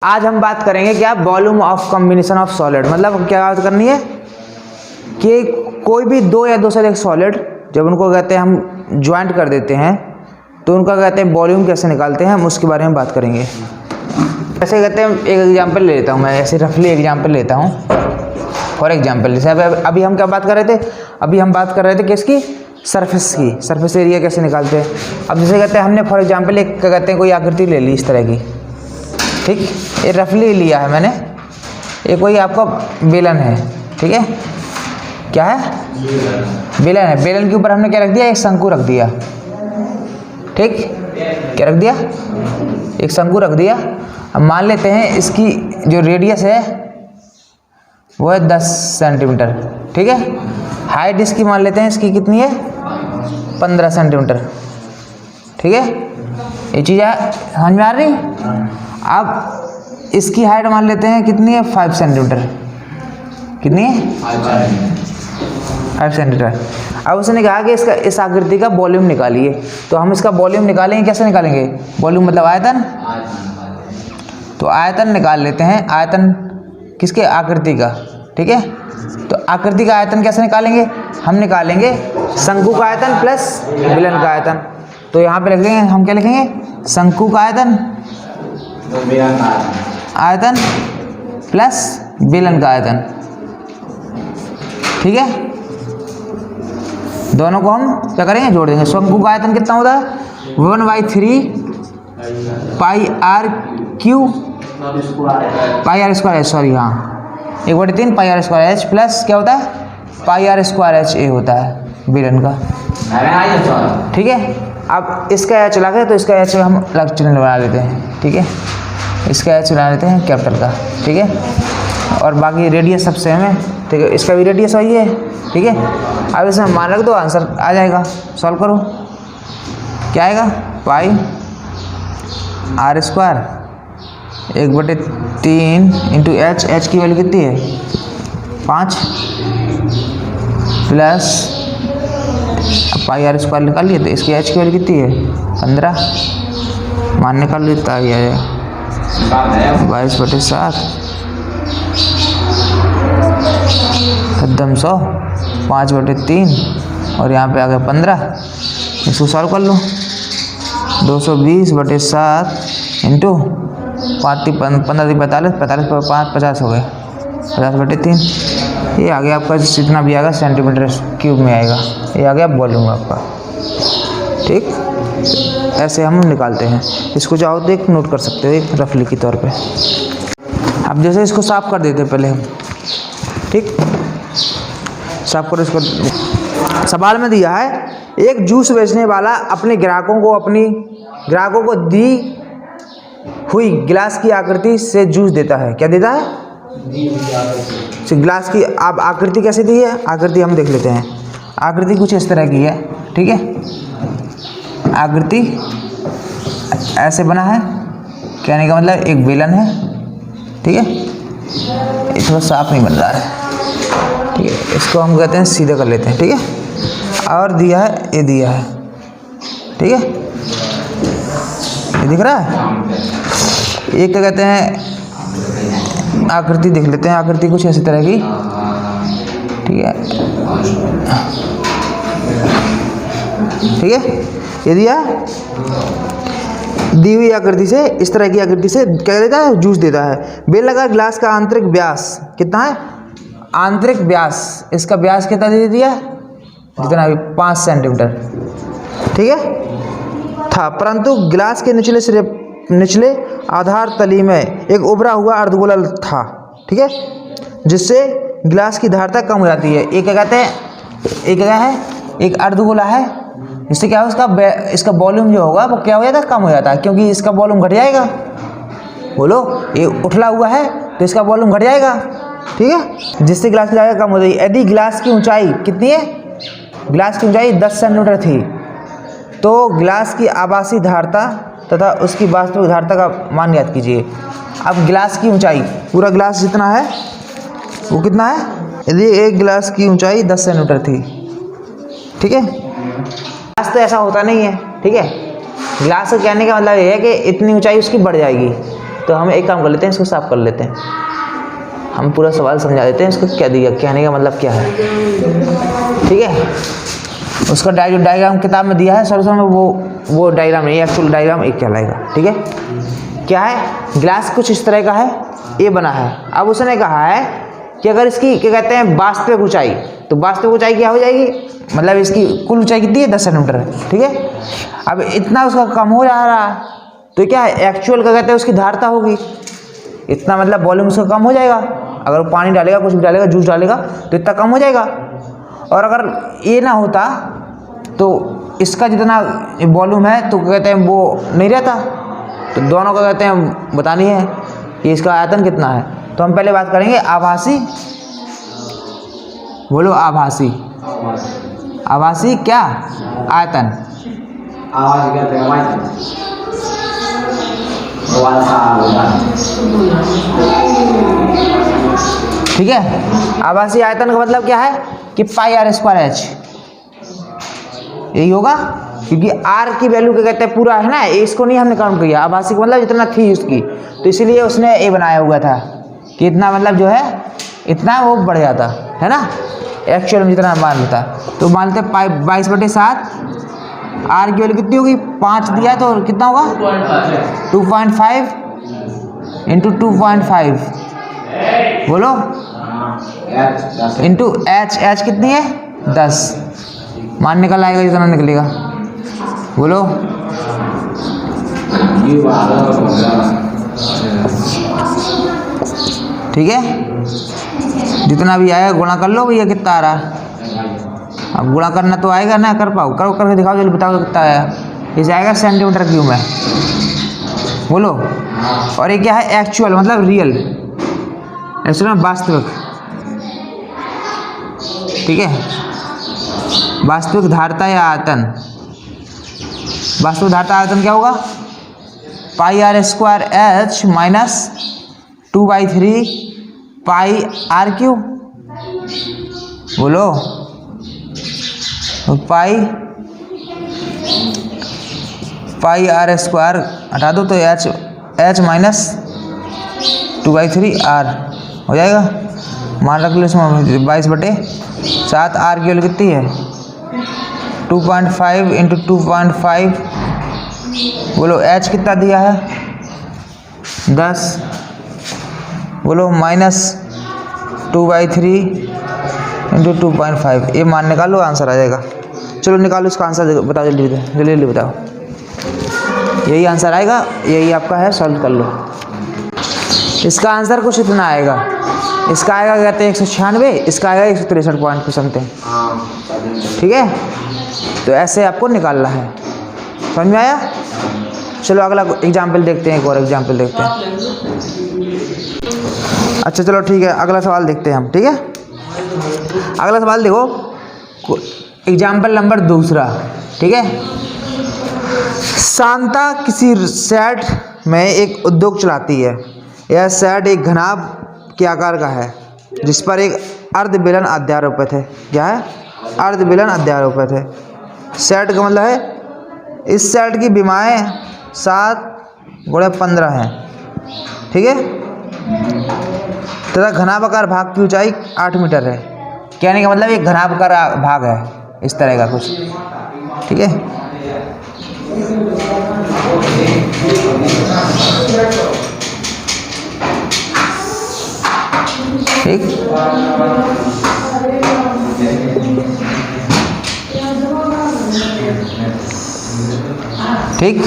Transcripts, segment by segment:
आज हम बात करेंगे क्या volume of combination of solid, मतलब क्या बात करनी है कि कोई भी दो या दो से अधिक सॉलिड जब उनको कहते हैं हम ज्वाइंट कर देते हैं तो उनका कहते हैं वॉल्यूम कैसे निकालते हैं, हम उसके बारे में बात करेंगे। ऐसे कहते हैं, एक एग्जांपल ले लेता हूँ मैं, ऐसे रफली एग्जांपल लेता हूँ। फॉर एग्जांपल जैसे अभी हम क्या बात कर रहे थे, अभी हम बात कर रहे थे किसकी, सरफेस की, सरफेस एरिया कैसे निकालते हैं। अब जैसे कहते हैं हमने फॉर एग्जांपल एक क्या कहते हैं कोई आकृति ले ली इस तरह की, ठीक, ये रफली लिया है मैंने, ये कोई आपका बेलन है, ठीक है, क्या है, बेलन है। बेलन के ऊपर हमने क्या रख दिया, एक शंकु रख दिया, ठीक, क्या रख दिया, एक शंकु रख दिया। अब मान लेते हैं इसकी जो रेडियस है वो है 10 सेंटीमीटर, ठीक है। हाइट इसकी मान लेते हैं इसकी कितनी है, 15 सेंटीमीटर, ठीक है। ये चीज़ समझ में आ रही। अब इसकी हाइट मान लेते हैं कितनी है, 5 सेंटीमीटर, कितनी है, 5 सेंटीमीटर। अब उसने कहा कि इसका इस आकृति का वॉल्यूम निकालिए, तो हम इसका वॉल्यूम निकालेंगे, कैसे निकालेंगे, वॉल्यूम मतलब आयतन, तो आयतन निकाल लेते हैं, आयतन किसके, आकृति का, ठीक है। तो आकृति का आयतन कैसे निकालेंगे, हम निकालेंगे शंकु का आयतन प्लस बेलन का आयतन। तो यहाँ पे लिख देंगे, हम क्या लिखेंगे, शंकु का आयतन प्लस बेलन का आयतन, ठीक है। दोनों को हम क्या करेंगे, जोड़ देंगे। शंकु का आयतन कितना होता है, 1/3 pi R cube, pi R square H, sorry हाँ, 1/3 pi R square H plus क्या होता है, पाई आर स्क्वायर एच ए होता है बेलन का, ठीक है। अब इसका एच चला गया तो इसका एच हम अलग चिन्ह बना लेते हैं, ठीक है, इसका एच बना लेते हैं कैपिटल का, ठीक है। और बाकी रेडियस सब सेम है, ठीक है, इसका भी रेडियस वही है, ठीक है। अब इसमें मान रख दो, आंसर आ जाएगा, सॉल्व करो, क्या आएगा, pi R square 1/3 into H, H की वैल्यू कितनी है 5 प्लस पाई आर स्क्वायर निकाल लिए, तो इसकी एच की वैल्यू कितनी है 15, मान निकाल लेता है 22/7 एकदम 100, 5/3 और यहाँ पे आ गया 15। इसको सॉल्व कर लो, 220/7 इंटू 15 45, 45 50 हो गए, 50/3, ये आ गया आपका जितना भी आएगा सेंटीमीटर क्यूब में आएगा, ये आ गया वॉल्यूम आपका, ठीक। ऐसे हम निकालते हैं, इसको चाहो तो एक नोट कर सकते हो एक रफली के तौर पे। अब जैसे इसको साफ कर देते हैं पहले हम, ठीक, साफ करो इसको। सवाल में दिया है एक जूस बेचने वाला अपने ग्राहकों को दी हुई गिलास की आकृति से जूस देता है, क्या देता है, गिलास की। अब आकृति कैसे दी है, आकृति हम देख लेते हैं। आकृति कुछ इस तरह की है, ठीक है, आकृति ऐसे बना है, कहने का मतलब एक बेलन है, ठीक है, ये थोड़ा साफ नहीं बन रहा है, ठीक है, इसको हम कहते हैं सीधा कर लेते हैं, ठीक है। और दिया है, ये दिया है, ठीक है, ये दिख रहा है। एक क्या कहते हैं आकृति देख लेते हैं, आकृति कुछ ऐसी तरह की, ठीक है, ठीक है, ये दिया, दी हुई आकृति से, इस तरह की आकृति से क्या देता है, जूस देता है। बेल लगा गिलास का आंतरिक व्यास कितना है, आंतरिक व्यास, इसका व्यास कितना दे दिया, जितना भी 5 सेंटीमीटर, ठीक है था, परंतु गिलास के निचले आधार तली में एक उभरा हुआ अर्धगोला था, ठीक है, जिससे गिलास की धारता कम हो जाती है। एक क्या कहते हैं, एक क्या है, एक अर्धगोला है, इससे क्या है, इसका वॉल्यूम जो होगा वो क्या हो जाता है, कम हो जाता है, क्योंकि इसका वॉल्यूम घट जाएगा, बोलो, ये उठला हुआ है तो इसका वॉल्यूम घट जाएगा, ठीक है, जिससे गिलास की धारता कम हो जाएगी। यदि गिलास की ऊंचाई कितनी है, गिलास की ऊंचाई 10 सेंटीमीटर थी, तो गिलास की आभासी धारता तथा उसकी वास्तविक धारता का मान याद कीजिए। अब गिलास की ऊंचाई, पूरा गिलास जितना है वो कितना है, यदि एक गिलास की ऊंचाई 10 सेंटीमीटर थी, ठीक है, गिलास तो ऐसा होता नहीं है, ठीक है, गिलास का कहने का मतलब ये है कि इतनी ऊंचाई उसकी बढ़ जाएगी, तो हम एक काम कर लेते हैं, इसको साफ कर लेते हैं, हम पूरा सवाल समझा देते हैं इसको क्या दिया, कहने का मतलब क्या है। ठीक है, उसका डायग्राम किताब में दिया है सॉल्यूशन में, वो डायग्राम नहीं, एक्चुअल डायग्राम एक कहलाएगा। ठीक है, क्या है, ग्लास कुछ इस तरह का है, ये बना है। अब उसने कहा है कि अगर इसकी क्या कहते हैं वास्तविक ऊंचाई, तो वास्तविक ऊंचाई क्या हो जाएगी, मतलब इसकी कुल ऊंचाई कितनी है 10 सेंटीमीटर है। ठीक है, अब इतना उसका कम हो जा रहा है, तो क्या है एक्चुअल क्या कहते हैं उसकी धारता होगी, इतना मतलब वॉल्यूम उसका कम हो जाएगा। अगर वो पानी डालेगा, कुछ भी डालेगा, जूस डालेगा, तो इतना कम हो जाएगा। और अगर ये ना होता तो इसका जितना वॉल्यूम है तो क्या कहते हैं वो नहीं रहता। तो दोनों का कहते हैं बतानी है कि इसका आयतन कितना है। तो हम पहले बात करेंगे आभासी, बोलो आभासी, आभासी क्या आयतन, ठीक है। आभासी आयतन का मतलब क्या है कि पाई आर स्क्वायर एच, यही होगा, क्योंकि आर की वैल्यू क्या कहते हैं पूरा है ना, इसको नहीं हमने काउंट किया। आभासी का मतलब जितना थी उसकी, तो इसीलिए उसने ए बनाया हुआ था कि इतना मतलब जो है इतना वो बढ़ जाता है ना, एक्चुअल में जितना मान लेता। तो मान लेते 22/7, आर की वैल्यू कितनी होगी 5 दिया तो कितना होगा 2.5 इंटू 2.5, बोलो इंटू एच, एच कितनी है 10, मान निकल आएगा जितना निकलेगा, बोलो ठीक है। जितना भी आएगा गुणा कर लो भैया, कितना आ रहा है, अब गुणा करना तो आएगा ना, कर पाओ, करो करके दिखाओ, जल्दी बताओ कितना आया। इसे आएगा सेंटीमीटर क्यूब में, बोलो। और ये क्या है एक्चुअल मतलब रियल, एक्चुअल में वास्तविक, ठीक है। वास्तविक धारता या आयतन, वास्तविक धारता आयतन क्या होगा pi R square H minus 2/3 pi R cube, बोलो पाई आर स्क्वायर हटा दो तो एच माइनस 2/3 आर हो जाएगा। मान रख लो इसमें 22/7, आर की वैल्यू कितनी है 2.5 इंटू 2.5, बोलो एच कितना दिया है 10, बोलो माइनस 2/3 इंटू 2.5, ये मान निकालो आंसर आ जाएगा। चलो निकालो इसका आंसर, बताओ जल्दी जल्दी जल्दी बताओ, यही आंसर आएगा, यही आपका है, सॉल्व कर लो। इसका आंसर कुछ इतना आएगा, इसका आएगा कहते हैं 196, इसका आएगा 163 पॉइंट कुछ समथिंग, ठीक है। तो ऐसे आपको निकालना है, समझ में आया। चलो अगला एग्जाम्पल देखते हैं, एक और एग्जाम्पल देखते हैं। अच्छा चलो ठीक है, अगला सवाल देखते हैं हम, ठीक है। अगला सवाल देखो, एग्जाम्पल नंबर 2, ठीक है। शांता किसी शेड में एक उद्योग चलाती है। यह शेड एक घनाभ के आकार का है जिस पर एक अर्धबेलन अध्यारोपित है। क्या है अर्धबेलन अध्यारोपित है। शेड का मतलब है इस शेड की विमाएँ 7x15 है, ठीक है, तथा घनाभाकार भाग की ऊंचाई 8 मीटर है। कहने का मतलब एक घनाभाकार भाग है इस तरह का कुछ, ठीक है। ठीक, ठीक,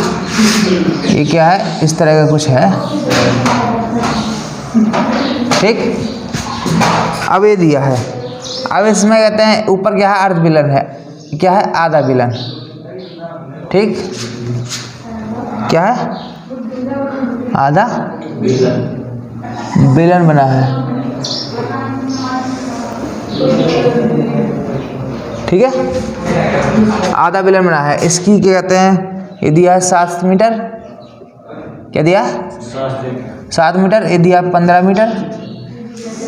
ये क्या है इस तरह का कुछ है, ठीक। अब ये दिया है, अब इसमें कहते हैं ऊपर क्या है अर्धबेलन है, क्या है आधा बेलन, ठीक, क्या है आधा बेलन बना है, ठीक है, आधा बेलन बना है। इसकी क्या कहते हैं, ये दिया है 7 मीटर, क्या दिया 7 मीटर, ये दिया 15 मीटर,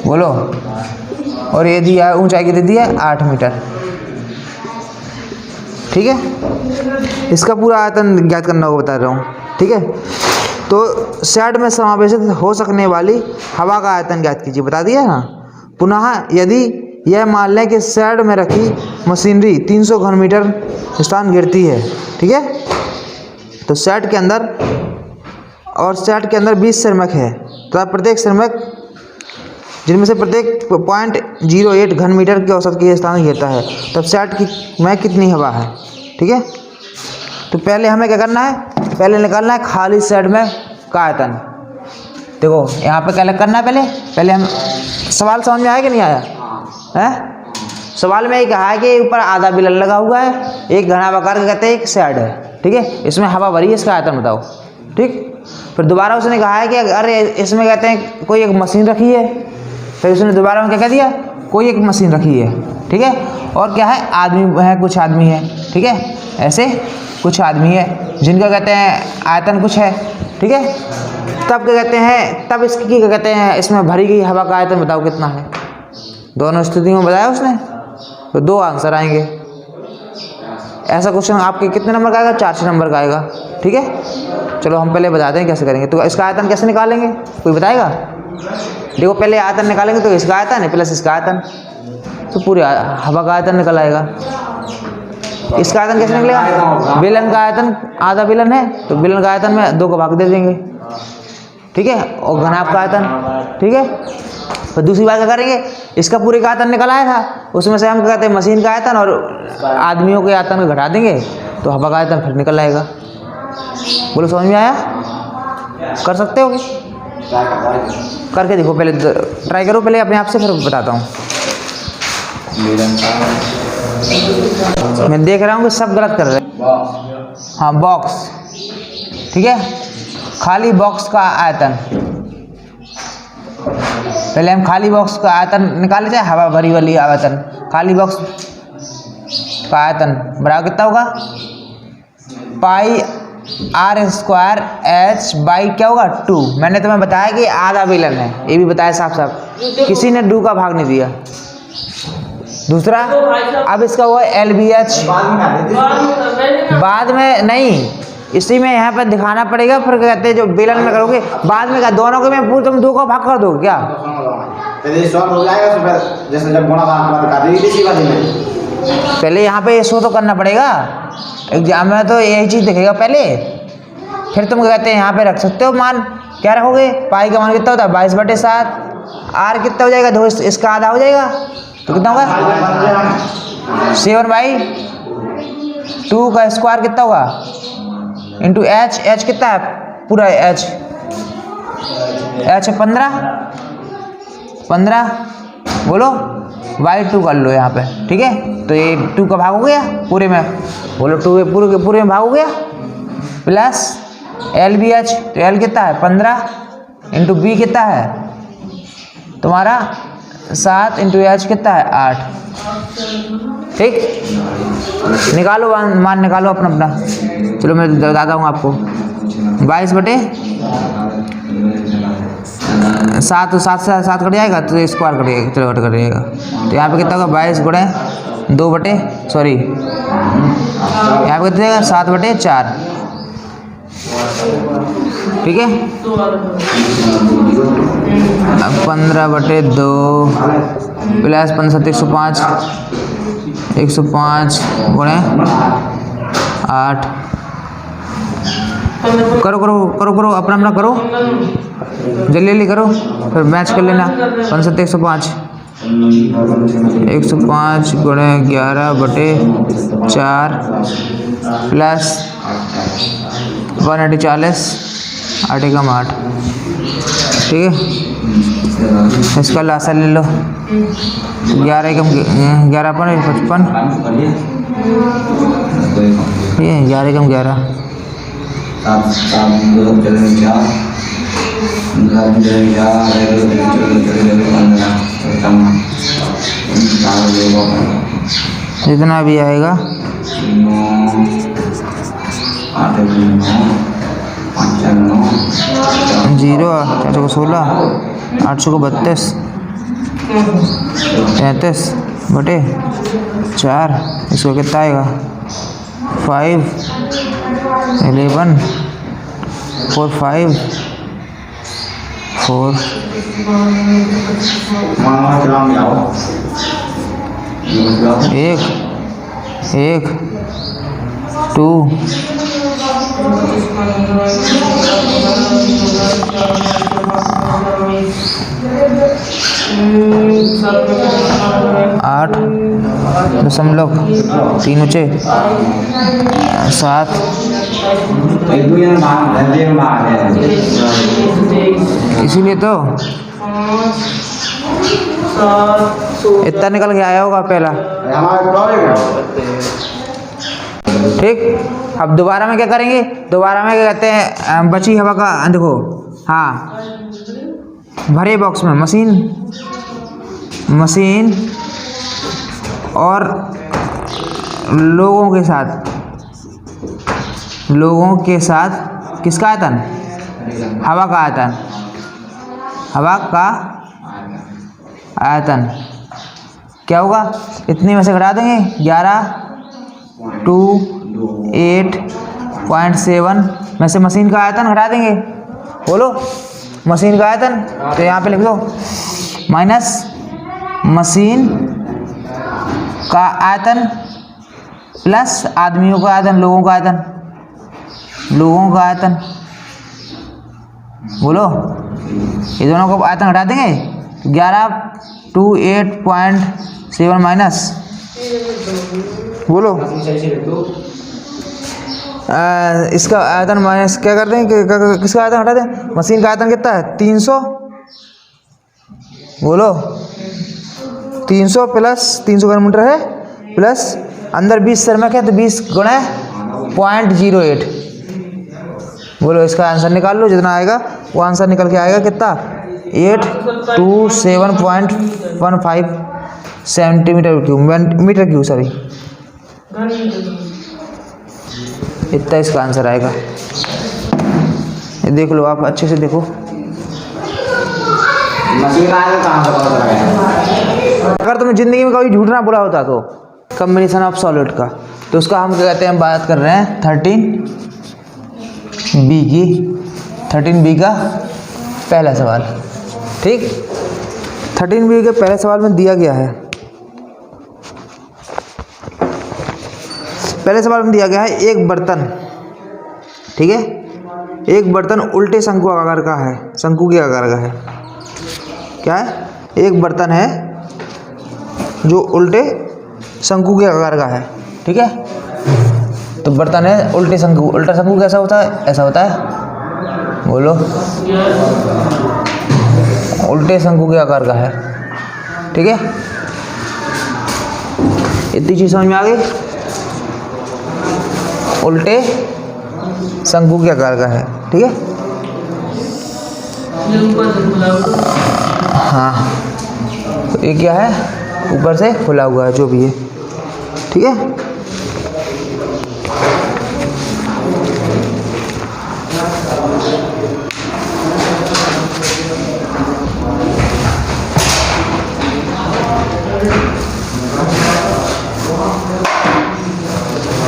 बोलो, और ये दिया है ऊंचाई कितनी दी है 8 मीटर, ठीक है। इसका पूरा आयतन ज्ञात करना होगा, बता रहा हूँ, ठीक है। तो सैड में समावेशित हो सकने वाली हवा का आयतन ज्ञात कीजिए, बता दिया ना। पुनः यदि यह मान लें कि सैड में रखी मशीनरी 300 घन मीटर स्थान घेरती है, ठीक है, तो सैड के अंदर 20 श्रमिक है, तो प्रत्येक श्रमिक जिनमें से प्रत्येक 0.08 घन मीटर के औसत के स्थान घेरता है, तब सैड की में कितनी हवा है, ठीक है। तो पहले हमें क्या करना है, पहले निकालना है खाली सैड में का आयतन। देखो यहाँ पे क्या करना है, पहले हम सवाल समझ में आया कि नहीं आया है। सवाल में ये कहा है कि ऊपर आधा बिलन लगा हुआ है, एक घना आकार का कहते हैं एक सैड है, ठीक है, इसमें हवा भरी है, इसका आयतन बताओ, ठीक। फिर दोबारा उसने कहा है कि अरे इसमें कहते हैं कोई एक मशीन रखी है, फिर उसने दोबारा में क्या कह दिया, कोई एक मशीन रखी है, ठीक है, और क्या है, आदमी है, कुछ आदमी है, ठीक है, ऐसे कुछ आदमी है जिनका कहते हैं आयतन कुछ है, ठीक है। तब क्या कहते हैं, तब इसकी क्या कहते हैं, इसमें भरी गई हवा का आयतन बताओ कितना है। दोनों स्थितियों में बताया उसने, तो 2 आंसर आएंगे। ऐसा क्वेश्चन आपके कितने नंबर का आएगा, 400 नंबर का आएगा, ठीक है। चलो हम पहले बताते हैं कैसे करेंगे। तो इसका आयतन कैसे निकालेंगे, कोई बताएगा। देखो पहले आयतन निकालेंगे तो इसका आयतन है प्लस इसका आयतन, तो पूरे हवा का आयतन निकल आएगा। इसका आयतन कैसे निकलेगा, बेलन का आयतन आधा बेलन है, तो बेलन का आयतन में 2 का भाग दे देंगे, ठीक है, और घनाभ का आयतन, ठीक है। तो दूसरी बात क्या करेंगे, इसका पूरे का आयतन निकल आया था, उसमें से हम क्या कहते हैं मशीन का आयतन और आदमियों के आयतन को घटा देंगे, तो हवा का आयतन फिर निकल आएगा। बोलो समझ में आया, कर सकते हो, करके देखो, पहले ट्राई करो पहले अपने आप से, फिर बताता हूँ। मैं देख रहा हूँ कि सब गलत कर रहे हैं। हाँ बॉक्स, ठीक है, खाली बॉक्स का आयतन, पहले हम खाली बॉक्स का आयतन निकाले जाए, हवा भरी वाली आयतन, खाली बॉक्स का आयतन बराबर कितना होगा, पाई r² h बाई क्या होगा 2। मैंने तुम्हें बताया कि आधा बेलन है, ये भी बताया साफ साफ, किसी ने 2 का भाग नहीं दिया। दूसरा अब इसका हुआ LBH, बाद में नहीं, इसी में यहाँ पर दिखाना पड़ेगा, फिर कहते हैं जो बेलन में करोगे बाद में, क्या दोनों को मैं पूछ तुम 2 का भाग कर दो क्या, पहले यहाँ पे शो तो करना पड़ेगा, एग्जाम में तो यही चीज़ दिखेगा पहले, फिर तुम कहते हैं यहाँ पे रख सकते हो मान, क्या रखोगे, पाई का मान कितना होता है 22/7, r कितना हो जाएगा, 2 इसका आधा हो जाएगा, तो कितना होगा 7/2 का स्क्वायर कितना होगा इंटू h कितना है पूरा h है 15 बोलो, y2 कर लो यहाँ पे, ठीक है। तो ये 2 का भाग हो गया पूरे में, बोलो 2 पूरे के पूरे में भाग हो गया, प्लस LBH, तो L कितना है 15 इंटू B कितना है तुम्हारा 7 इंटू H कितना है 8, ठीक। निकालो मान निकालो अपना अपना, चलो मैं बताता हूँ आपको, 22/7 से 7 कट जाएगा तो स्क्वायर कट जाएगा, चलो कट जाएगा, तो यहाँ पे कितना होगा 22 गुणे 2 बटे सॉरी यहाँ पे कितना 7/4, ठीक है। 15/2 प्लस 15 105 गुणे 8, करो करो करो करो अपना अपना करो, जल्दी जल्दी करो, फिर मैच कर लेना। 15 105 गुणे 11/4 प्लस 140 8 एकम 8, ठीक है। इसका लासा ले लो, 11 एकम 11/55, ठीक है, 11 एकम 11 जितना भी आएगा 0 416 832 33/4, इसको कितना आएगा 5 11 4 5 4 1 1 2 8 दशमलव 3 ऊँचे 7 इसीलिए तो इतना निकल के आया होगा पहला। ठीक, अब दोबारा में क्या करेंगे, दोबारा में क्या कहते हैं, बची हवा का देखो, हाँ भरे बॉक्स में मशीन और लोगों के साथ किसका आयतन, हवा का आयतन क्या होगा, इतने में से घटा देंगे 11/8.7 में से मशीन का आयतन घटा देंगे। बोलो मशीन का आयतन, तो यहाँ पे लिख दो माइनस मशीन का आयतन प्लस आदमियों का आयतन, लोगों का आयतन। बोलो ये दोनों को आयतन घटा देंगे, 11/8.7 माइनस, बोलो इसका आयतन माइनस क्या कर दें, किसका आयतन हटा दें, मशीन का आयतन कितना है 300, बोलो 300 प्लस 300 घन मीटर है, प्लस अंदर 20 श्रमिक है तो 20 गुणा 0.08। बोलो इसका आंसर निकाल लो, जितना आएगा वो आंसर निकल के आएगा कितना, 827.15 मीटर क्यूब सॉरी, इतना इसका आंसर आएगा। ये देख लो आप अच्छे से देखो, अगर तुम्हें जिंदगी में कभी झूठ ना बोला होता तो कॉम्बिनेशन ऑफ सॉलिड का, तो उसका हम क्या कहते हैं, बात कर रहे हैं 13B का पहला सवाल। ठीक, 13B के पहले सवाल में दिया गया है, पहले सवाल में दिया गया है एक बर्तन, ठीक है, एक बर्तन उल्टे शंकु आकार का है, शंकु के आकार का है, क्या है, एक बर्तन है जो उल्टे शंकु के आकार का है, ठीक है, तो बर्तन है उल्टे शंकु, उल्टा शंकु कैसा होता है, ऐसा होता है, बोलो उल्टे शंकु के आकार का है, ठीक है, इतनी चीज समझ में आ गई, उल्टे शंकु के आकार का है, ठीक है, हाँ ये क्या है, ऊपर से खुला हुआ है, जो भी है, ठीक है,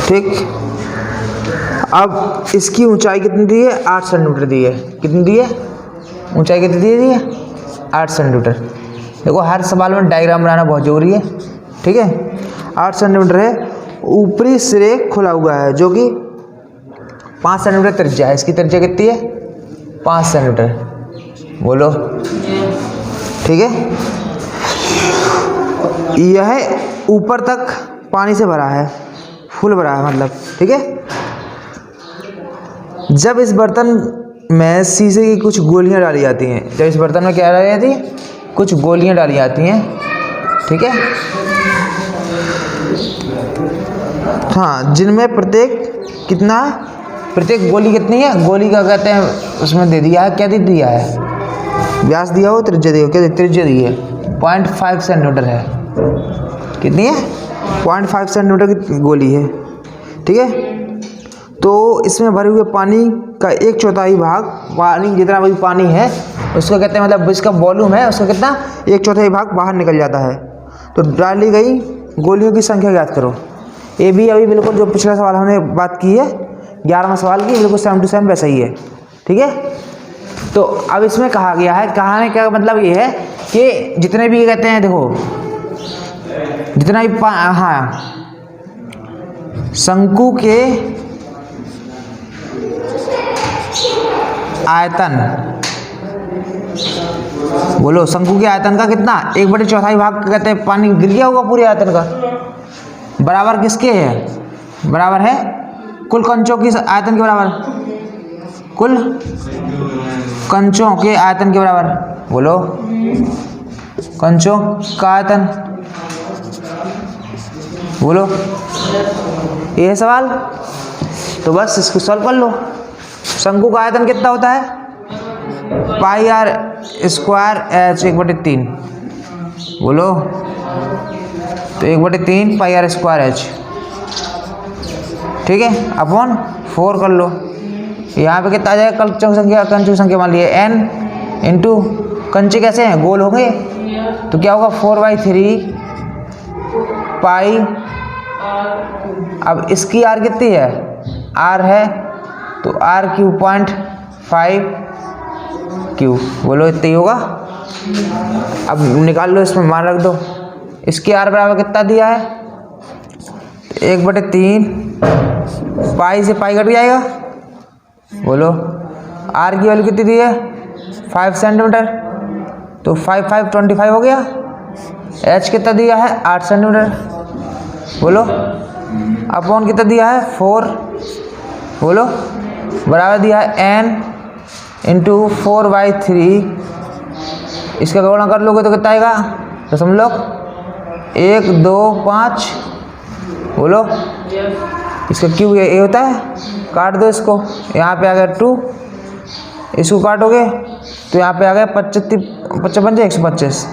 ठीक। अब इसकी ऊंचाई कितनी दी है, 8 सेंटीमीटर दी है, कितनी दी है, ऊंचाई कितनी दी है, 8 सेंटीमीटर। देखो हर सवाल में डायग्राम बनाना बहुत जरूरी है, ठीक है, 8 सेंटीमीटर है, ऊपरी सिरे खुला हुआ है जो कि 5 सेंटीमीटर त्रिज्या है, इसकी त्रिज्या कितनी है, 5 सेंटीमीटर, बोलो, ठीक है, यह ऊपर तक पानी से भरा है, फुल भरा है मतलब, ठीक है। जब इस बर्तन में शीशे की कुछ गोलियां डाली जाती हैं, जब इस बर्तन में क्या डाली जाती है, कुछ गोलियां डाली जाती हैं, ठीक है, हाँ, जिनमें प्रत्येक गोली कितनी है, गोली का कहते हैं उसमें दे दिया है, क्या दे दिया है, व्यास दिया हो, त्रिज्या दी हो, क्या त्रिज्या दी है 0.5 सेंटीमीटर है, कितनी है 0.5 सेंटीमीटर की गोली है, ठीक है। तो इसमें भरे हुए पानी का 1/4 भाग, पानी जितना भी पानी है उसका कहते हैं, मतलब इसका वॉल्यूम है उसका कितना, 1/4 भाग बाहर निकल जाता है। तो डाली गई गोलियों की संख्या ज्ञात करो। ये भी अभी बिल्कुल जो पिछला सवाल हमने बात की है 11वां सवाल की, बिल्कुल 7 to 7 वैसा ही है, ठीक है। तो अब इसमें कहा गया है, कहने का मतलब ये है कि जितने भी कहते हैं, देखो जितना भी हाँ शंकु के आयतन, बोलो शंकु के आयतन का कितना, 1/4 भाग कहते हैं पानी गिर गया होगा पूरे आयतन का, बराबर किसके है, बराबर है कुल कंचों की आयतन के बराबर, कुल कंचों के आयतन के बराबर। बोलो कंचों का आयतन, बोलो ये है सवाल। तो बस इसको सॉल्व कर लो। शंकु का आयतन कितना होता है, पाई आर स्क्वायर एच 1/3, बोलो तो 1/3 पाई आर स्क्वायर एच, ठीक है, अपॉन 4 कर लो। यहाँ पे कितना आ जाएगा, कंचों की संख्या मान लिए n इंटू कंचे कैसे हैं, गोल हो गए, तो क्या होगा 4/3 पाई। अब इसकी r कितनी है, r है, तो r³ 0.5 क्यूब, बोलो इतना ही होगा। अब निकाल लो, इसमें मान रख दो। इसकी r बराबर कितना दिया है, 1/3 पाई से पाई कट जाएगा, बोलो r की वैल्यू कितनी दी है 5 सेंटीमीटर, तो 5 5 25 हो गया। h कितना दिया है 8 सेंटीमीटर, बोलो अपॉन कितना दिया है 4, बोलो बराबर दिया है n इंटू 4/3, इसका गणना कर लोगे तो कितना आएगा, 0.125, बोलो इसका क्यूब ये होता है, काट दो इसको, यहाँ पे आ गया 2, इसको काटोगे तो यहाँ पे आ गया 55 125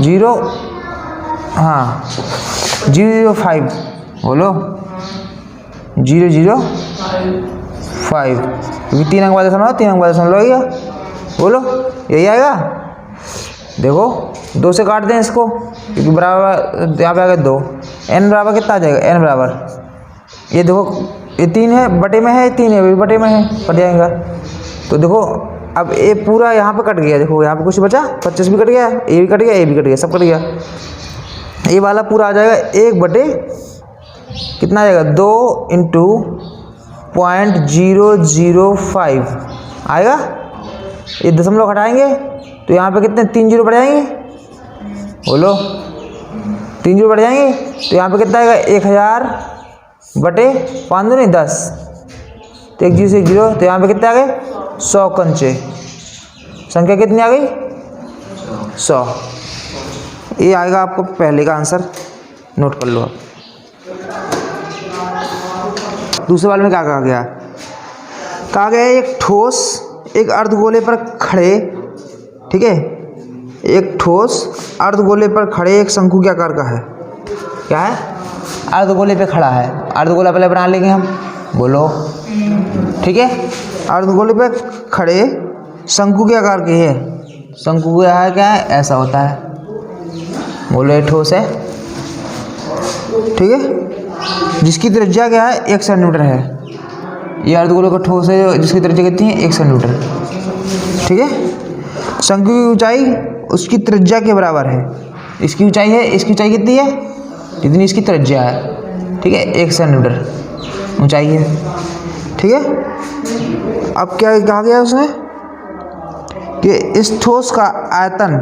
0, हाँ 005, बोलो 005, क्योंकि 3 अंक बाद दशमलव 3 अंक बाद दशमलव गया, बोलो यही आएगा। देखो 2 से काट दें इसको, क्योंकि बराबर यहाँ पे आ गया 2, n बराबर कितना आ जाएगा, n बराबर ये देखो ये 3 है बटे में है, 3 है भी बटे में है, कट जाएगा। तो देखो अब ये पूरा यहाँ पे कट गया, देखो यहाँ पे कुछ बचा, 25 भी कट गया, ये भी कट गया, ये भी कट गया, सब कट गया। ये वाला पूरा आ जाएगा 1 बटे कितना आ जाएगा 2 इंटू 0.005 आएगा। ये दशमलव हटाएंगे तो यहाँ पे कितने 3 जीरो बढ़ जाएंगे, बोलो 3 जीरो बढ़ जाएंगे, तो यहाँ पे कितना आएगा 1000 बटे 5 नहीं 10, तो 1 0 से 1 0, तो यहाँ पे कितने आ गए 100 कंचे, संख्या कितनी आ गई 100। ये आएगा आपको पहले का आंसर, नोट कर लो आप। दूसरे वाले में क्या कहा गया, कहा गया एक ठोस एक अर्धगोले पर खड़े, ठीक है, एक ठोस अर्धगोले पर खड़े एक शंकु के आकार का है, क्या है अर्धगोले पे खड़ा है, अर्धगोला पहले बना लेंगे हम, बोलो ठीक है, अर्धगोले पे खड़े शंकु के आकार के है, शंकु का है क्या है ऐसा होता है, बोलो ये ठोस है, ठीक है, जिसकी त्रिज्या क्या है 1 सेंटीमीटर है, ये अर्धगोले का ठोस है जिसकी त्रिज्या कितनी है 1 सेंटीमीटर, ठीक है। शंकु की ऊंचाई उसकी त्रिज्या के बराबर है, इसकी ऊंचाई है, इसकी ऊंचाई कितनी है जितनी इसकी त्रिज्या है, ठीक है 1 सेंटीमीटर ऊंचाई है, ठीक है। अब क्या कहा गया उसमें कि इस ठोस का आयतन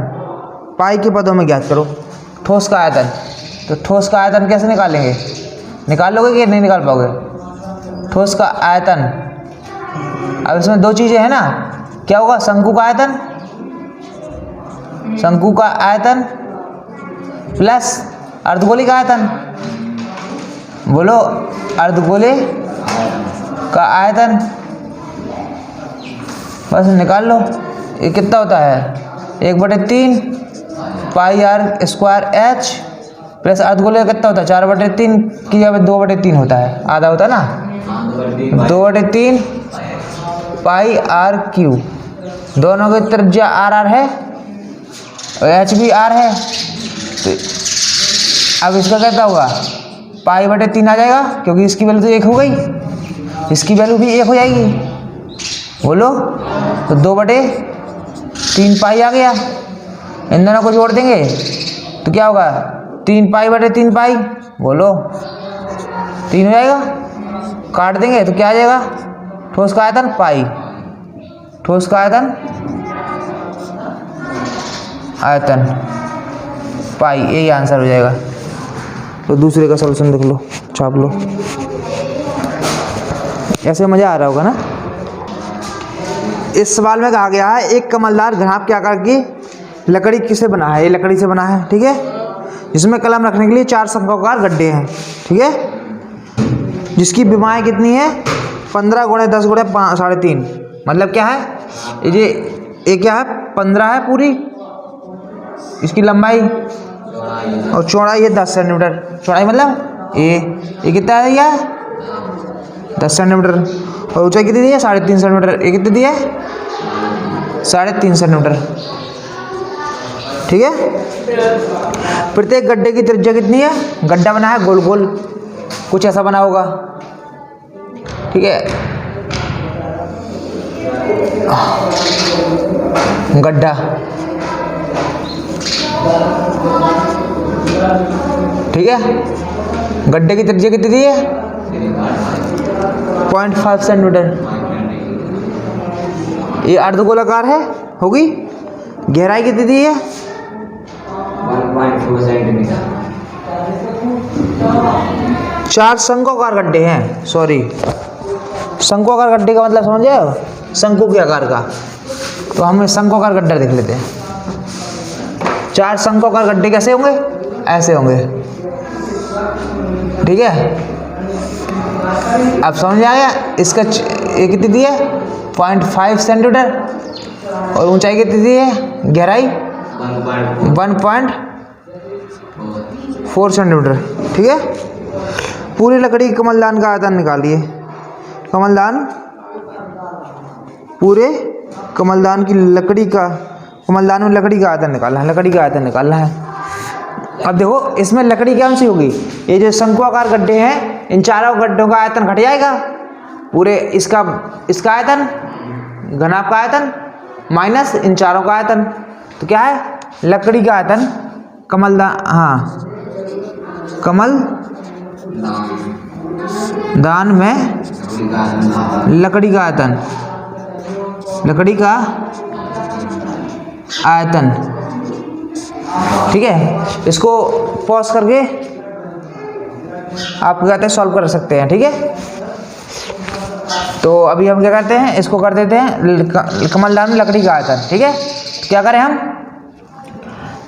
पाई के पदों में ज्ञात करो, ठोस का आयतन, तो ठोस का आयतन कैसे निकालेंगे, निकाल लोगे कि नहीं निकाल पाओगे, ठोस का आयतन, अब इसमें 2 चीज़ें हैं ना, क्या होगा शंकु का आयतन, शंकु का आयतन प्लस अर्धगोले का आयतन, बोलो अर्धगोले का आयतन, बस निकाल लो। ये कितना होता है 1/3 pi R square H plus अर्धगोले का कितना होता है 4/3 की जगह 2/3 होता है, आधा होता है ना, 2/3 पाई आर क्यूब, दोनों की त्रिज्या आर आर है और एच भी आर है, तो अब इसका कितना होगा पाई/3 आ जाएगा, क्योंकि इसकी वैल्यू तो 1 हो गई, इसकी वैल्यू भी 1 हो जाएगी, बोलो, तो 2/3 पाई आ गया। इन दोनों को जोड़ देंगे तो क्या होगा, 3 पाई, बोलो 3 हो जाएगा। काट देंगे तो क्या आ जाएगा, ठोस का आयतन पाई, ठोस का आयतन पाई, यही आंसर हो जाएगा। तो दूसरे का सॉल्यूशन देख लो, छाप लो। ऐसे मज़ा आ रहा होगा ना। इस सवाल में कहा गया है एक कमलदार घनाभ के आकार की लकड़ी किससे बना है। ये लकड़ी से बना है, ठीक है, जिसमें कलम रखने के लिए 4 शंक्वाकार गड्ढे हैं, ठीक है, जिसकी विमाएँ कितनी है, 15 × 10 × 3.5। मतलब क्या है, ये क्या है, 15 है पूरी इसकी लंबाई, और चौड़ाई है 10 सेंटीमीटर। चौड़ाई मतलब ये कितना है, यह 10 सेंटीमीटर, और ऊंचाई कितनी दी है, 3.5 सेंटीमीटर। ये कितनी दी है, 3.5 सेंटीमीटर, ठीक है। प्रत्येक गड्ढे की त्रिज्या कितनी है, गड्ढा बना है गोल गोल, कुछ ऐसा बना होगा, ठीक है, गड्ढा, ठीक है। गड्ढे की त्रिज्या कितनी दी है, 0.5 सेंटीमीटर। ये अर्धगोलाकार है, होगी। गहराई कितनी दी है, 1.4 सेंटीमीटर। 4 शंक्वाकार गड्ढे हैं, सॉरी, शंक्वाकार गड्ढे का मतलब समझ जाओ, शंकु के आकार का। तो हम शंक्वाकार गड्ढा देख लेते हैं। 4 शंक्वाकार गड्ढे कैसे होंगे, ऐसे होंगे, ठीक है। अब समझ आया, इसका ये कितनी दी है, 0.5 सेंटीमीटर, और ऊंचाई कितनी दी है, गहराई 1.4 सेंटीमीटर, ठीक है। पूरी लकड़ी कमलदान का आयतन निकालिए। पूरे कमलदान की लकड़ी का, कमलदान में लकड़ी का आयतन निकालना है, लकड़ी का आयतन निकालना है। अब देखो इसमें लकड़ी कौन सी होगी, ये जो शंक्वाकार गड्ढे हैं, इन चारों गड्ढों का आयतन घट जाएगा, पूरे इसका आयतन, घनाभ का आयतन माइनस इन चारों का आयतन, तो क्या है, लकड़ी का आयतन, कमलदान, हाँ, कमलदान में लकड़ी का आयतन, लकड़ी का आयतन, ठीक है। इसको पॉज करके आप क्या कहते हैं, सॉल्व कर सकते हैं, ठीक है। तो अभी हम क्या करते हैं, इसको कर देते हैं कमलदान में लकड़ी का आयतन, ठीक है। तो क्या करें हम,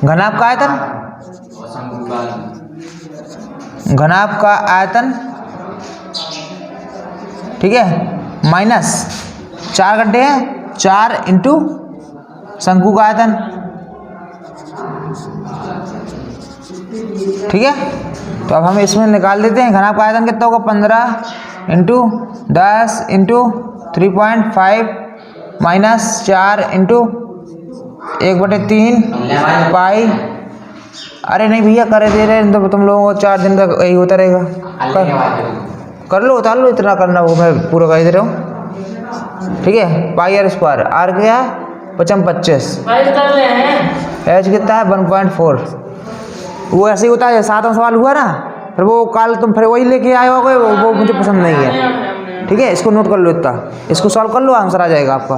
घनाभ का आयतन, घनाभ का आयतन, ठीक है, माइनस 4 गड्ढे हैं, 4 इंटू शंकु का आयतन, ठीक है। तो अब हम इसमें निकाल देते हैं, घनाभ का आयतन कितना होगा, 15 इंटू 10 इंटू 3.5 माइनस 4 इंटू 1/3 पाई। अरे नहीं भैया, करे दे रहे तो तुम लोगों को 4 दिन तक यही होता रहेगा। कर लो, उतार लो, इतना करना वो मैं पूरा कर दे रहा हूँ, ठीक है। पाई r स्क्वायर, आर गया 25, एच कितना है 1.4। वो ऐसे ही होता है, 7वां सवाल हुआ ना, फिर वो कल तुम फिर वही लेके आए होगे, वो मुझे पसंद नहीं है, ठीक है। इसको नोट कर लो, इतना इसको सॉल्व कर लो, आंसर आ जाएगा आपका।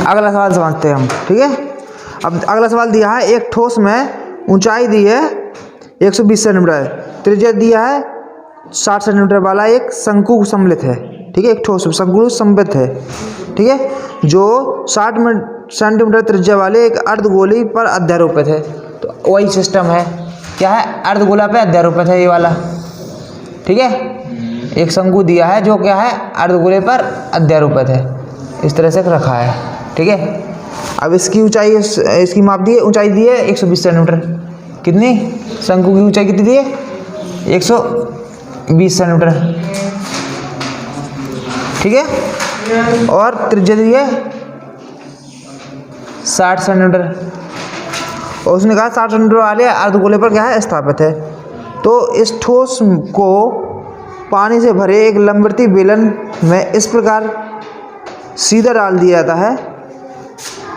अगला सवाल समझते हैं हम, ठीक है। अब अगला सवाल दिया है, एक ठोस में ऊंचाई दी है 120 सेंटीमीटर, त्रिज्या दिया है 60 सेंटीमीटर वाला एक शंकु सम्मिलित है, ठीक है, एक ठोस शंकु सम्मिलित है, ठीक है, जो 60 सेंटीमीटर त्रिज्या वाले एक अर्धगोली पर अध्यारोपित है। तो वही सिस्टम है, क्या है, अर्धगोला पे अध्यारोपित है ये वाला, ठीक है। एक शंकु दिया है जो क्या है, अर्धगोले पर अध्यारोपित है, इस तरह से रखा है, ठीक है। अब इसकी ऊंचाई, इसकी माप दी है, ऊंचाई दी है 120 सेंटीमीटर, कितनी, शंकु की ऊंचाई कितनी दी है, 120 सेंटीमीटर, ठीक है, और त्रिज्या दी है 60 सेंटीमीटर, और उसने कहा 60 सेंटीमीटर वाले अर्धगोले पर क्या है, स्थापित है। तो इस ठोस को पानी से भरे एक लंबवर्ती बेलन में इस प्रकार सीधा डाल दिया जाता है।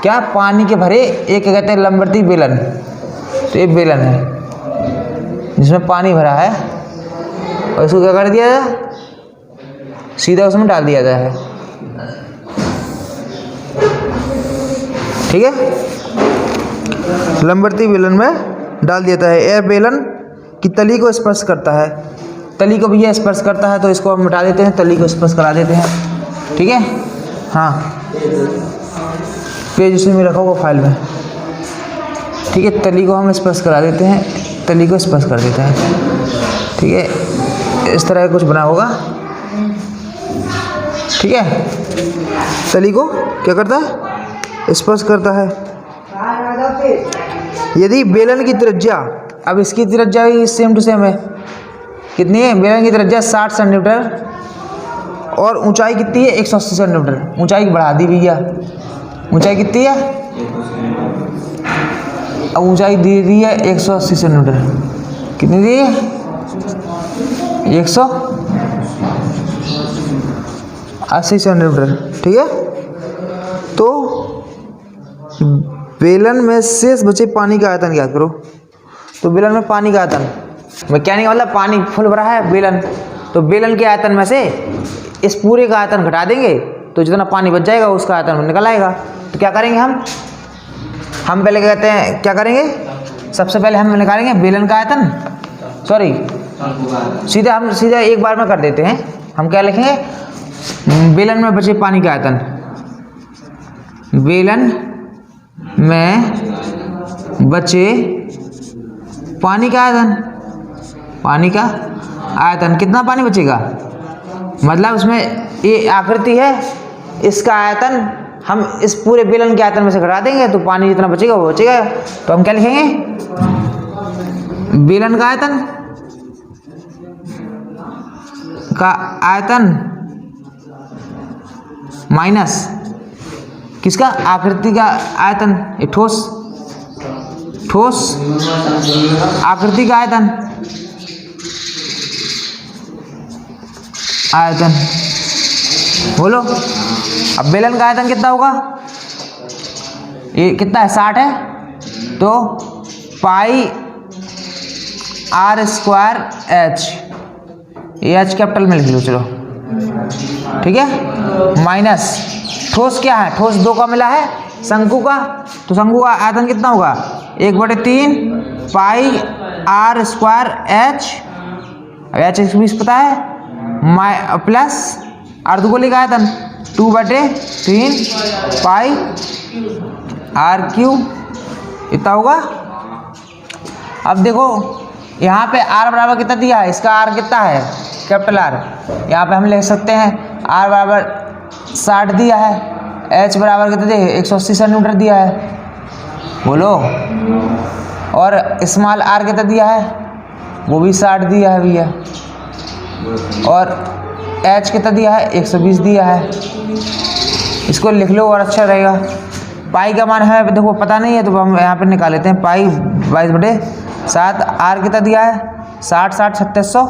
क्या? पानी के भरे एक क्या कहते हैं लंबवर्ती बेलन। तो ये बेलन है जिसमें पानी भरा है और इसको क्या कर दिया जाए? सीधा उसमें डाल दिया जाता है। ठीक है, लंबवर्ती बेलन में डाल दिया जाता है। यह बेलन की तली को स्पर्श करता है। तली को भी यह स्पर्श करता है तो इसको हम मिटा देते हैं, तली को स्पर्श करा देते हैं। ठीक है, हाँ, पेज उसमें रखा होगा फाइल में। ठीक है, तली को हम स्पर्श करा देते हैं, तली को स्पर्श कर देते हैं। ठीक है, इस तरह कुछ बना होगा। ठीक है, तली को क्या करता है? स्पर्श करता है। यदि बेलन की त्रिज्या, अब इसकी त्रिज्या भी सेम टू सेम है। कितनी है? बेलन की त्रिज्या 60 सेंटीमीटर और ऊंचाई कितनी है? 180 सेंटीमीटर। ऊंचाई बढ़ा दी भैया। ऊंचाई कितनी है? अब ऊंचाई दे दी है 180 सेंटीमीटर। कितनी दी है? 180 सेंटीमीटर। ठीक है, तो बेलन में शेष बचे पानी का आयतन ज्ञात करो। तो बेलन में पानी का आयतन, मैकेनिक मतलब पानी फुल भरा है बेलन, तो बेलन के आयतन में से इस पूरे का आयतन घटा देंगे तो जितना पानी बच जाएगा उसका आयतन निकल आएगा। तो क्या करेंगे हम पहले क्या कहते हैं, क्या करेंगे? सबसे पहले हम निकालेंगे बेलन का आयतन, सॉरी सीधा एक बार में कर देते हैं। हम क्या लिखेंगे? बेलन में बचे पानी का आयतन, बेलन में बचे पानी का आयतन, पानी का आयतन कितना पानी बचेगा? मतलब उसमें ये आकृति है, इसका आयतन हम इस पूरे बेलन के आयतन में से घटा देंगे तो पानी जितना बचेगा वो बचेगा। तो हम क्या लिखेंगे? बेलन का आयतन माइनस किसका? आकृति का आयतन, ये ठोस आकृति का आयतन बोलो। अब बेलन का आयतन कितना होगा? ये कितना है? 60 है, तो पाई r स्क्वायर h, ये h कैपिटल में लिख लो चलो। ठीक है, माइनस ठोस क्या है? ठोस 2 का मिला है शंकु का, तो शंकु का आयतन कितना होगा? 1/3 पाई r स्क्वायर h, h 120 पता है, प्लस अर्धगोले का आयतन 2/3 पाई r क्यूब इतना होगा। अब देखो यहाँ पे r बराबर कितना दिया है? इसका r कितना है? Capital R। यहाँ पे हम लिख सकते हैं r बराबर 60 दिया है, h बराबर कितना दिया है? 180 सेंटीमीटर दिया है, बोलो। और स्मॉल r कितना दिया है? वो भी 60 दिया है भैया। और h कितना दिया है? 120 दिया है। इसको लिख लो और अच्छा रहेगा। पाई का मान है देखो पता नहीं है तो हम यहाँ पे निकाल लेते हैं। पाई 22/7। r कितना दिया है? 60 3600,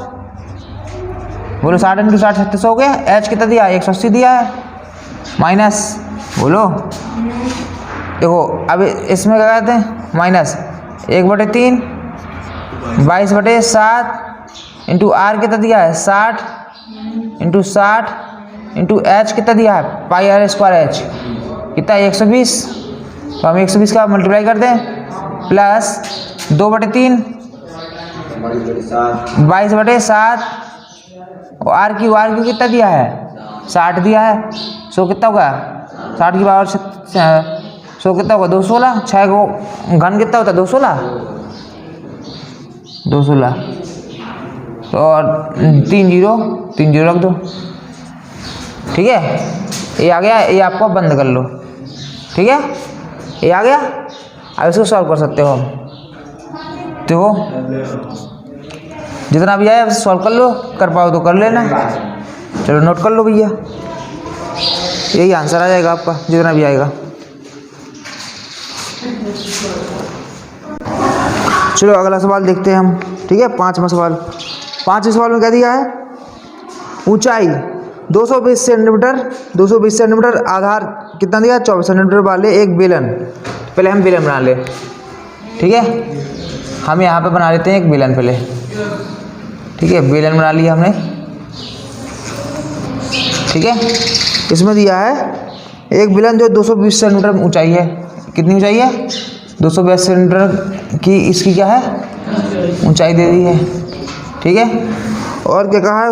बोलो 60 × 60 3600 हो गया। h कितना दिया है? 180 दिया है, माइनस, बोलो। देखो अब इसमें क्या कहते हैं? माइनस 1/3 22/7 इंटू r कितना दिया है? 60 × 60 इंटू h कितना दिया है? पाई r स्क्वायर h कितना? 120। तो हम 120 का मल्टीप्लाई कर दें, प्लस 2/3 22/7 और r क्यू कितना दिया है? 60 दिया है। सो कितना होगा? 60 की पावर 100 कितना होगा? 216। 6 को घन कितना होता है? 216। तो और 3 0 रख दो। ठीक है, ये आ गया। ये आपको बंद कर लो। ठीक है, ये आ गया। अब इसको सॉल्व कर सकते हो हम। देखो जितना भी आया सॉल्व कर लो, कर पाओ तो कर लेना। चलो नोट कर लो भैया, यही आंसर आ जाएगा आपका जितना भी आएगा। चलो अगला सवाल देखते हैं हम। ठीक है। 5वां सवाल, 5वें सवाल में क्या दिया है, ऊंचाई 220 सेंटीमीटर, 220 सेंटीमीटर, आधार कितना दिया, 24 सेंटीमीटर वाले एक बेलन। पहले हम बेलन बना ले, ठीक है। हम यहाँ पे बना लेते हैं एक बेलन पहले, ठीक है। बेलन बना लिया हमने, ठीक है। इसमें दिया है एक बेलन जो 220 सेंटीमीटर ऊंचाई है। कितनी ऊंचाई है, 220 सेंटीमीटर की इसकी क्या है ऊंचाई दे दी है, ठीक है। और क्या कहा है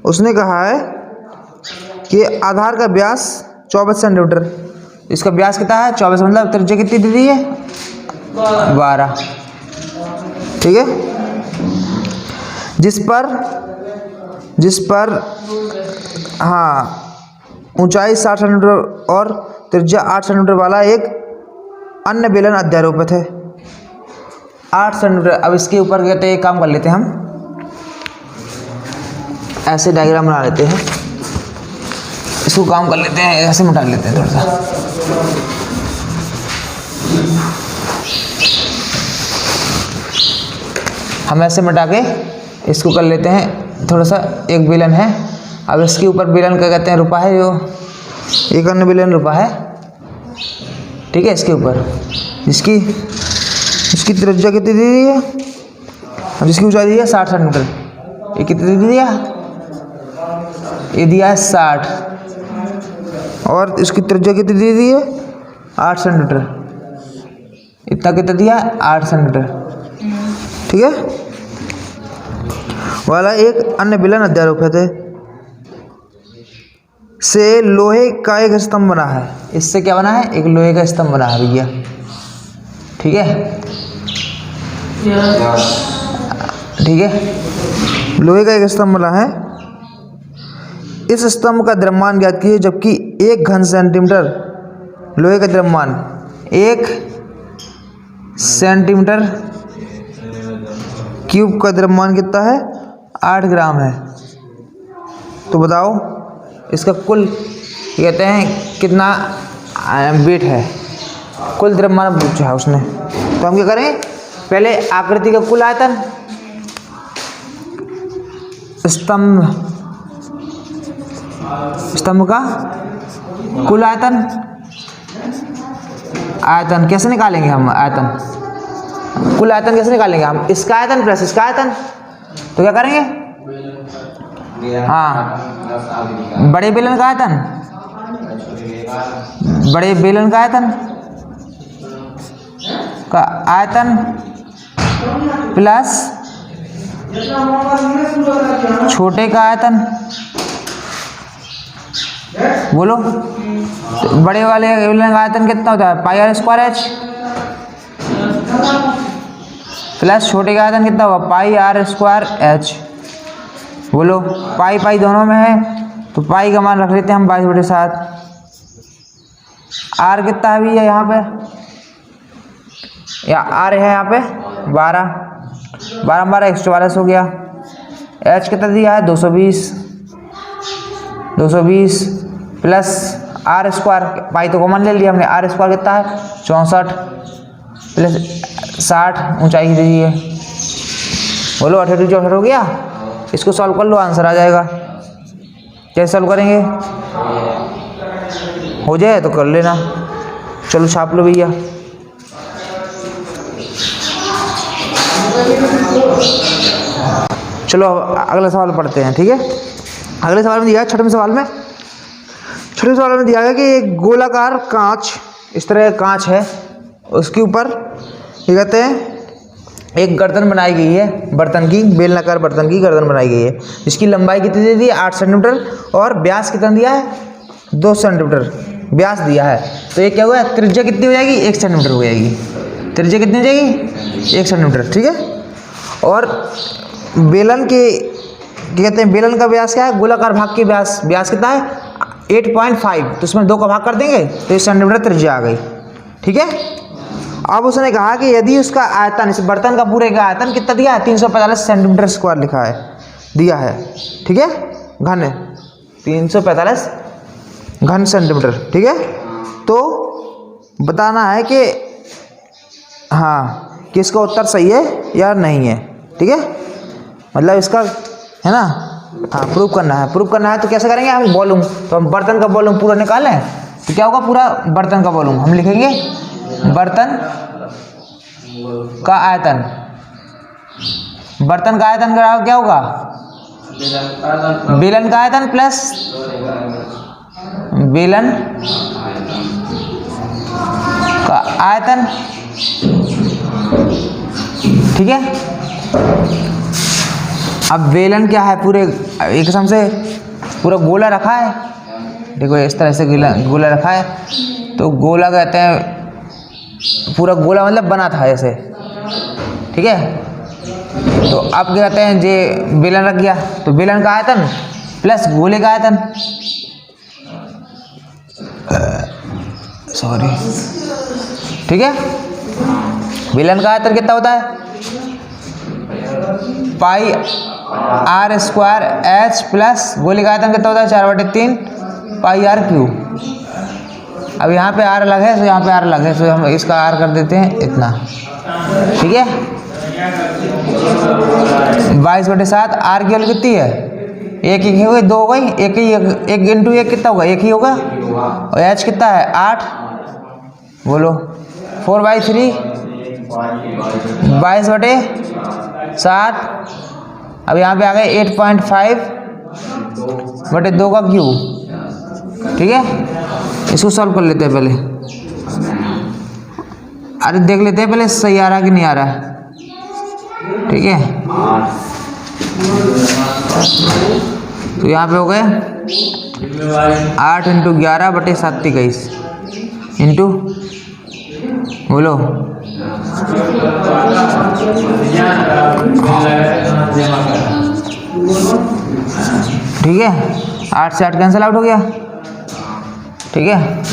उसने कहा है कि आधार का व्यास 24 सेंटीमीटर, इसका व्यास कितना है 24, मतलब त्रिज्या कितनी दे दी है 12, ठीक है। जिस पर हाँ ऊंचाई 60 सेंटीमीटर और त्रिज्या 8 सेंटीमीटर वाला एक अन्य बेलन अध्यारोपित है, 8 सेंटीमीटर। अब इसके ऊपर कहते हैं एक काम कर लेते हैं, हम ऐसे डायग्राम बना लेते हैं, इसको काम कर लेते हैं, ऐसे मिटा लेते हैं थोड़ा सा। हम ऐसे मिटा के इसको कर लेते हैं थोड़ा सा, एक बेलन है। अब इसके ऊपर बेलन क्या कहते हैं, रुपा है, जो एक अन्य बेलन रुपा है, ठीक है। इसके ऊपर इसकी त्रिज्या कितनी दे दी है, अब जिसकी ऊंचाई दी है 60 सेंटीमीटर, ये कितनी दे दिया, ये दिया है 60, और इसकी त्रिज्या कितनी दे दी है 8 सेंटीमीटर, इतना कितना दिया 8 सेंटीमीटर, ठीक है। वाला एक अन्य बेलन अध्यारोपित है, से लोहे का एक स्तंभ बना है। इससे क्या बना है, एक लोहे का स्तंभ बना है भैया, ठीक है, ठीक है। लोहे का एक स्तंभ बना है, इस स्तंभ का द्रव्यमान ज्ञात कीजिए, जबकि 1 घन सेंटीमीटर लोहे का द्रव्यमान 1 सेंटीमीटर क्यूब का द्रव्यमान कितना है 8 ग्राम है। तो बताओ इसका कुल कहते हैं कितना वेट है, कुल द्रव्यमान पूछा है उसने। तो हम क्या करें, पहले आकृति का कुल आयतन, स्तंभ का कुल आयतन कैसे निकालेंगे हम, कुल आयतन कैसे निकालेंगे हम, इसका आयतन प्लस इसका आयतन। तो क्या करेंगे, हाँ बड़े बेलन का आयतन प्लस छोटे का आयतन, बोलो। तो बड़े वाले बेलन का आयतन कितना होता है pi R square H, plus छोटे का आयतन कितना होगा पाई आर स्क्वायर एच। बोलो पाई पाई दोनों में है, तो पाई का मान रख लेते हैं हम 22/7। आर कितना है भैया यहाँ पे, या आर है यहाँ पे 12 144 हो गया। एच कितना दिया है 220 प्लस आर स्क्वायर, पाई तो कॉमन ले लिया हमने, आर स्क्वायर कितना है 64 प्लस 60 ऊंचाई दे दी है। बोलो 28 64 हो गया। इसको सॉल्व कर लो, आंसर आ जाएगा। कैसे सॉल्व करेंगे, हो जाए तो कर लेना। चलो छाप लो भैया। चलो अगला सवाल पढ़ते हैं, ठीक है। अगले सवाल में दिया है, छठवें सवाल में दिया है कि एक गोलाकार कांच, इस तरह का कांच है, उसके ऊपर ये कहते हैं एक गर्दन बनाई गई है, बर्तन की, बेलनाकार बर्तन की गर्दन बनाई गई है, जिसकी लंबाई कितनी दे दी है 8 सेंटीमीटर और व्यास कितना दिया है 2 सेंटीमीटर व्यास दिया है। तो ये क्या हुआ, त्रिज्या कितनी हो जाएगी 1 सेंटीमीटर हो जाएगी। त्रिज्या कितनी हो जाएगी 1 सेंटीमीटर, ठीक है। और बेलन के कहते हैं, बेलन का व्यास क्या है, गोलाकार भाग के व्यास कितना है 8.5, तो इसमें 2 का भाग कर देंगे तो 1 सेंटीमीटर त्रिज्या आ गई, ठीक है। अब उसने कहा कि यदि उसका आयतन, इस बर्तन का पूरे का आयतन कितना दिया है 345 सेंटीमीटर स्क्वायर लिखा है, दिया है, ठीक है, घन 345 घन सेंटीमीटर, ठीक है। तो बताना है कि हाँ कि इसका उत्तर सही है या नहीं है। ठीक है, मतलब इसका है ना, हाँ प्रूव करना है। प्रूव करना है तो कैसे करेंगे हम, वॉल्यूम, तो हम बर्तन का वॉल्यूम पूरा निकालें तो क्या होगा, पूरा बर्तन का वॉल्यूम हम लिखेंगे, बर्तन का आयतन, बर्तन का आयतन क्या होगा, बेलन का आयतन प्लस बेलन का आयतन, ठीक है। अब बेलन क्या है, पूरे एक किस्म से पूरा गोला रखा है, देखो इस तरह से गोला रखा है, तो गोला कहते हैं, पूरा गोला मतलब बना था ऐसे, ठीक है। तो अब क्या कहते हैं, जे बेलन रख गया तो बेलन का आयतन प्लस गोले का आयतन, सॉरी, ठीक है। बेलन का आयतन कितना होता है, pi R square H plus गोले का आयतन कितना होता है, 4/3 पाई आर क्यूब। अब यहाँ पे आर अलग है तो यहाँ पे आर अलग है, तो हम इसका आर कर देते हैं इतना, ठीक है। 22/7 आर की वैल्यू कितनी है, एक ही हो गई, 2 हो गई, एक इंटू एक कितना होगा, एक ही होगा, और एच कितना है 8, बोलो 4/3 22/7। अब यहाँ पे आ गए 8.5/2 का क्यूब, ठीक है। इसको सॉल्व कर लेते हैं पहले, अरे देख लेते हैं पहले सही आ रहा कि नहीं आ रहा, ठीक है। तो यहाँ पे हो गए 8 × 11/7 इंटू, बोलो ठीक है, 8 से 8 कैंसिल आउट हो गया, ठीक है।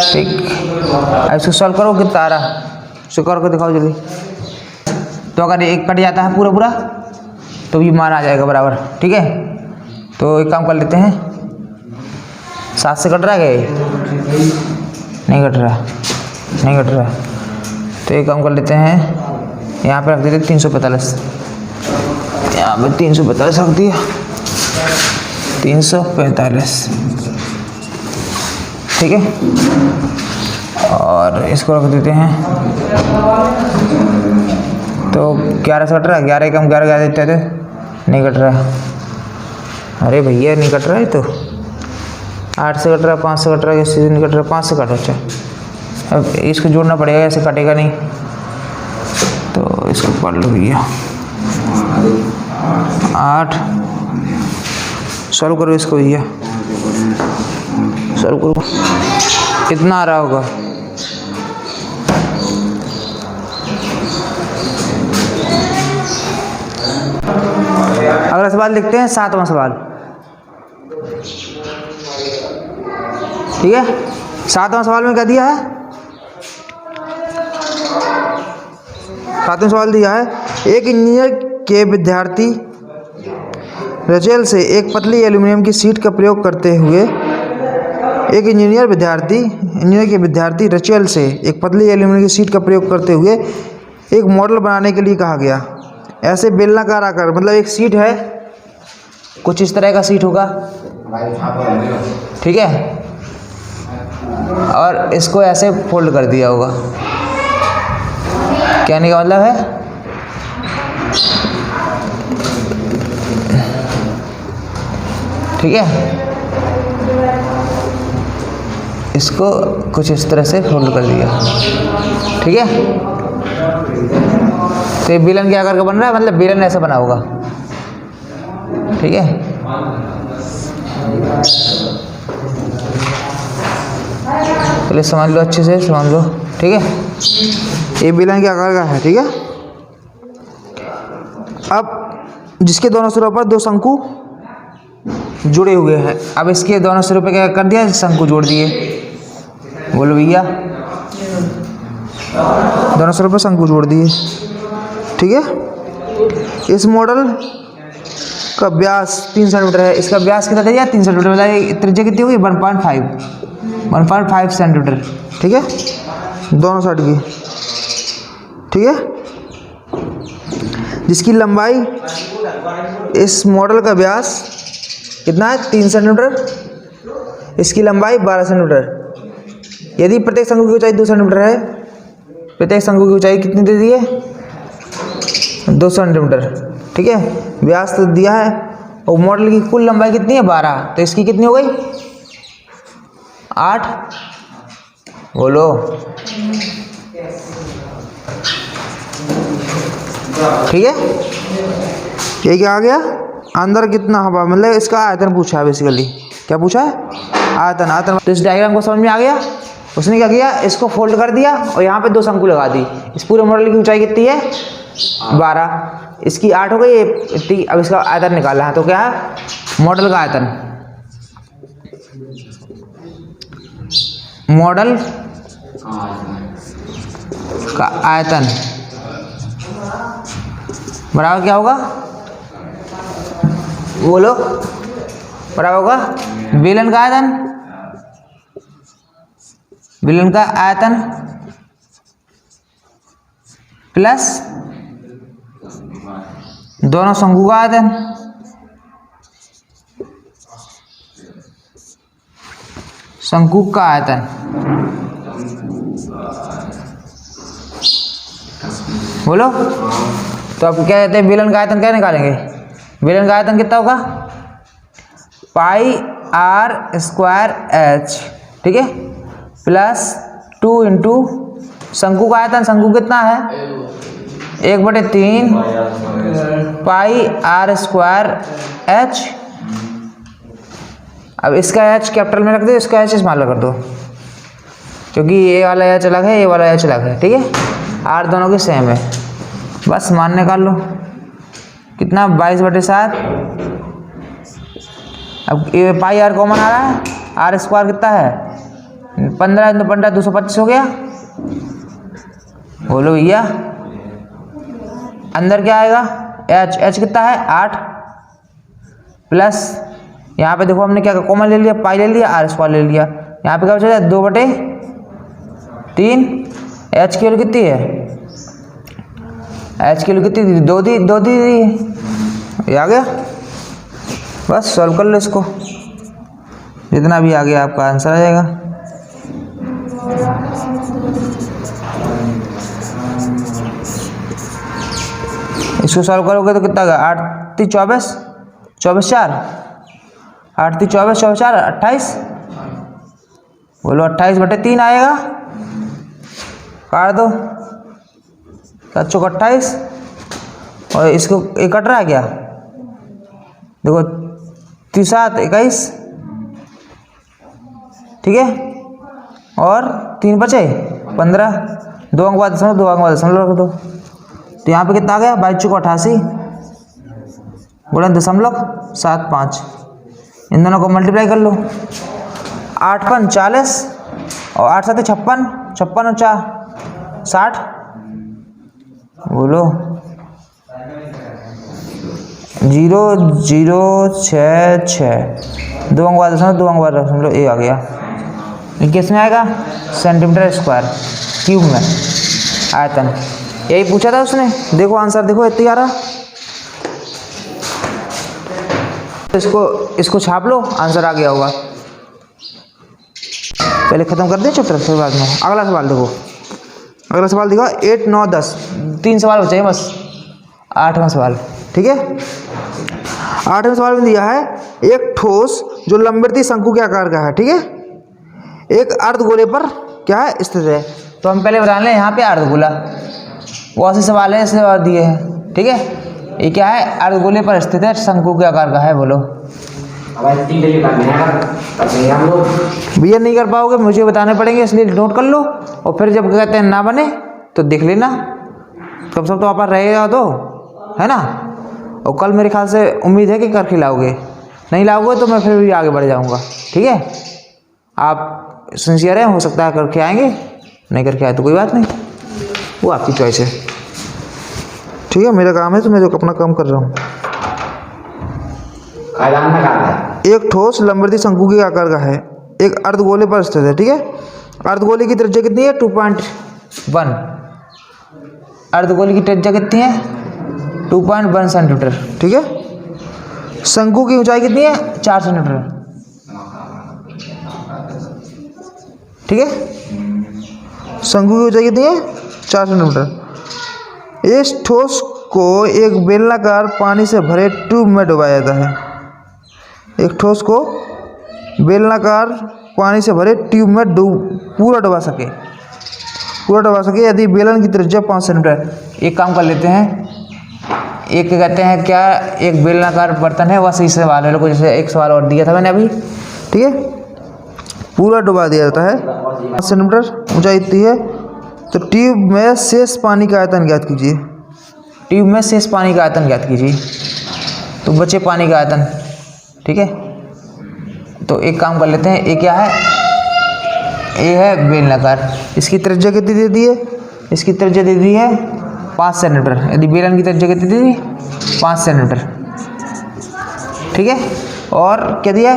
ठीक, अब इसको सॉल्व करो, कितना आ रहा, इसको करके दिखाओ जल्दी। तो अगर एक कट जाता है पूरा पूरा तो भी मान आ जाएगा बराबर, ठीक है। तो एक काम कर लेते हैं, 7 से कट रहा है, नहीं कट रहा, नहीं कट रहा, तो एक काम कर लेते हैं, यहाँ पे रख देते 345, यहाँ पे 345 रख दिया, 345, ठीक है। और इसको रख देते हैं, तो 11 से कट रहा है, 11 कम 11 देते थे, नहीं कट रहा, अरे भैया नहीं कट रहा है, तो 8 से कट रहा है, 5 से कट रहा है, किसी से नहीं कट रहा, 5 से कट, अच्छा। अब इसको जोड़ना पड़ेगा, ऐसे कटेगा नहीं, तो इसको पढ़ लो भैया, 8, सॉल्व करो इसको भैया, सॉल्व करो, कितना आ रहा होगा, अगला सवाल लिखते हैं, 7वां सवाल, ठीक है। 7वां सवाल में क्या दिया है, 7वां सवाल दिया है, एक इंजीनियर के विद्यार्थी रचेल से एक पतली एल्यूमिनियम की शीट का प्रयोग करते हुए, एक इंजीनियर के विद्यार्थी रचेल से एक पतली एल्यूमिनियम की शीट का प्रयोग करते हुए एक मॉडल बनाने के लिए कहा गया। ऐसे बेलनाकार आकार, मतलब एक सीट है, कुछ इस तरह का सीट होगा, ठीक है, और इसको ऐसे फोल्ड कर दिया होगा, कहने का मतलब है ठीक है, इसको कुछ इस तरह से फोल्ड कर दिया, ठीक है। तो ये बेलन क्या करके बन रहा है, मतलब बेलन ऐसा बना होगा, ठीक है। पहले समझ लो, अच्छे से समझ लो, ठीक है। ये बेलन के आकार का है, ठीक है। अब जिसके दोनों सिरों पर 2 शंकु जुड़े हुए हैं, अब इसके दोनों सिरों पे क्या कर दिया, शंकु जोड़ दिए, बोलो भैया, दोनों सिरों पर शंकु जोड़ दिए, ठीक है। इस मॉडल का व्यास 3 सेंटीमीटर है, इसका व्यास कितना दिया, 3 सेंटीमीटर, मतलब त्रिज्या कितनी होगी, 1.5 सेंटीमीटर, ठीक है। दोनों साइड की, ठीक है। जिसकी लंबाई, इस मॉडल का व्यास कितना है 3 सेंटीमीटर, इसकी लंबाई 12 सेंटीमीटर। यदि प्रत्येक शंकु की ऊंचाई 2 सेंटीमीटर है, प्रत्येक शंकु की ऊंचाई कितनी दे दी है 2 सेंटीमीटर, ठीक है। व्यास तो दिया है और मॉडल की कुल लंबाई कितनी है 12, तो इसकी कितनी हो गई 8, बोलो। ठीक है, ये क्या आ गया, अंदर कितना हवा, मतलब इसका आयतन पूछा है बेसिकली। क्या पूछा है, आयतन। आयतन तो इस डायग्राम को समझ में आ गया। उसने क्या किया, इसको फोल्ड कर दिया और यहाँ पे 2 शंकु लगा दी। इस पूरे मॉडल की ऊंचाई कितनी है 12, इसकी 8 हो गई इतनी। अब इसका आयतन निकालना है, तो क्या है मॉडल का आयतन, मॉडल का आयतन बराबर क्या होगा, बोलो, बराबर होगा बेलन का आयतन, बेलन का आयतन प्लस दोनों शंकु का आयतन, शंकु का आयतन। बोलो, तो अब क्या कहते हैं बेलन का आयतन क्या निकालेंगे, बेलन का आयतन कितना होगा पाई r स्क्वायर h, ठीक है, प्लस 2 इंटू शंकु का आयतन, शंकु कितना है 1/3 पाई r स्क्वायर h। अब इसका h कैपिटल में रख दो, इसका h स्मॉल कर दो, क्योंकि ये वाला h अलग है, ये वाला h अलग है, ठीक है। r दोनों की सेम है, बस मान निकाल लो कितना 22/7। अब ये पाई r कॉमन आ रहा है, r स्क्वायर कितना है 15 × 15 225 हो गया। बोलो भैया, अंदर क्या आएगा h कितना है 8, प्लस यहाँ पे देखो हमने क्या कॉमन ले लिया, पाई ले लिया, r स्क्वायर ले लिया, यहाँ पे क्या बचा 2/3। h की वैल्यू कितनी है, h की वैल्यू कितनी दी, 2 दी, ये आ गया। बस सॉल्व कर लो इसको, जितना भी आ गया आपका आंसर आ जाएगा। इसको सॉल्व करोगे तो कितना आ गया 8 × 3 = 24, 24 × 4 8 × 3 = 24, 24 × 4 = 28। बोलो 28/3 आएगा, काट दो, 7 × 28, और इसको एक कट रहा है क्या, देखो 3 × 7 = 21, ठीक है, और 3 बचे 15, 2 अंक बाद दशमलव, 2 अंक बाद दशमलव रख दो, तो यहाँ पे कितना आ गया 22 × 88 × 0.75। इन दोनों को मल्टीप्लाई कर लो, 8 × 5 = 40 और 8 × 7 = 56, 56 और 4 = 60। बोलो 0.066, 2 अंक बाद दशमलव, 2 अंक बाद दशमलव, ये आ गया। ये किस में आएगा सेंटीमीटर स्क्वायर क्यूब में आयतन, यही पूछा था उसने। देखो आंसर देखो इतनी आ रहा, इसको छाप लो, आंसर आ गया होगा। पहले खत्म कर दें चैप्टर, फिर बाद में अगला सवाल देखो। अगला सवाल देखो 8, 9, 10, 3 सवाल बचे हैं बस, 8वां सवाल, ठीक है। 8वें सवाल में दिया है एक ठोस जो लंबवृत्तीय शंकु के आकार का है, ठीक है, एक अर्धगोले पर क्या है स्थित है। तो हम पहले बता लें यहाँ पे अर्धगोला, वो ऐसे सवाल है ऐसे और दिए हैं, ठीक है। ये क्या है अर्धगोले पर स्थित है, शंकु के आकार का है। बोलो भैया नहीं कर पाओगे, मुझे बताने पड़ेंगे, इसलिए नोट कर लो, और फिर जब कहते हैं ना बने तो देख लेना, कब सब तो आप रहेगा तो, है ना। और कल मेरे ख्याल से उम्मीद है कि करके लाओगे, नहीं लाओगे तो मैं फिर भी आगे बढ़ जाऊंगा, ठीक है। आप सिंसियर हैं, हो सकता है करके आएंगे, नहीं करके आए तो कोई बात नहीं, वो आपकी चॉइस है, ठीक है। मेरा काम है तो मैं जो अपना काम कर रहा हूँ। एक ठोस लंबवृत्तीय शंकु के आकार का है, एक अर्धगोले पर स्थित है, ठीक है। अर्धगोले की त्रिज्या कितनी है 2.1। अर्धगोले की त्रिज्या कितनी है 2.1 सेंटीमीटर। ठीक है। शंकु की ऊंचाई कितनी है 4 सेंटीमीटर। ठीक है। शंकु की ऊंचाई कितनी है 4 सेंटीमीटर। इस ठोस को एक बेलनाकार पानी से भरे ट्यूब में डुबाया जाता है। एक ठोस को बेलनाकार पानी से भरे ट्यूब में पूरा डुबा सके यदि बेलन की त्रिज्या 5 सेंटीमीटर। एक काम कर लेते हैं, एक कहते हैं क्या, एक बेलनाकार बर्तन है, वह सही सवाल है। लोगों जैसे एक सवाल और दिया था मैंने अभी। ठीक है। पूरा डुबा दिया जाता है, 5 सेंटीमीटर ऊंचाई इतनी है। तो ट्यूब में शेष पानी का आयतन ज्ञात कीजिए। ट्यूब में शेष पानी का आयतन ज्ञात कीजिए। तो बचे पानी का आयतन। ठीक है। तो एक काम कर लेते हैं, ये क्या है, ये है बेलनाकार। इसकी त्रिज्या कितनी दे दी है, इसकी त्रिज्या दे दी है 5 सेंटीमीटर। यदि बेलन की त्रिज्या कितनी दे दी 5 सेंटीमीटर। ठीक है। और क्या दिया,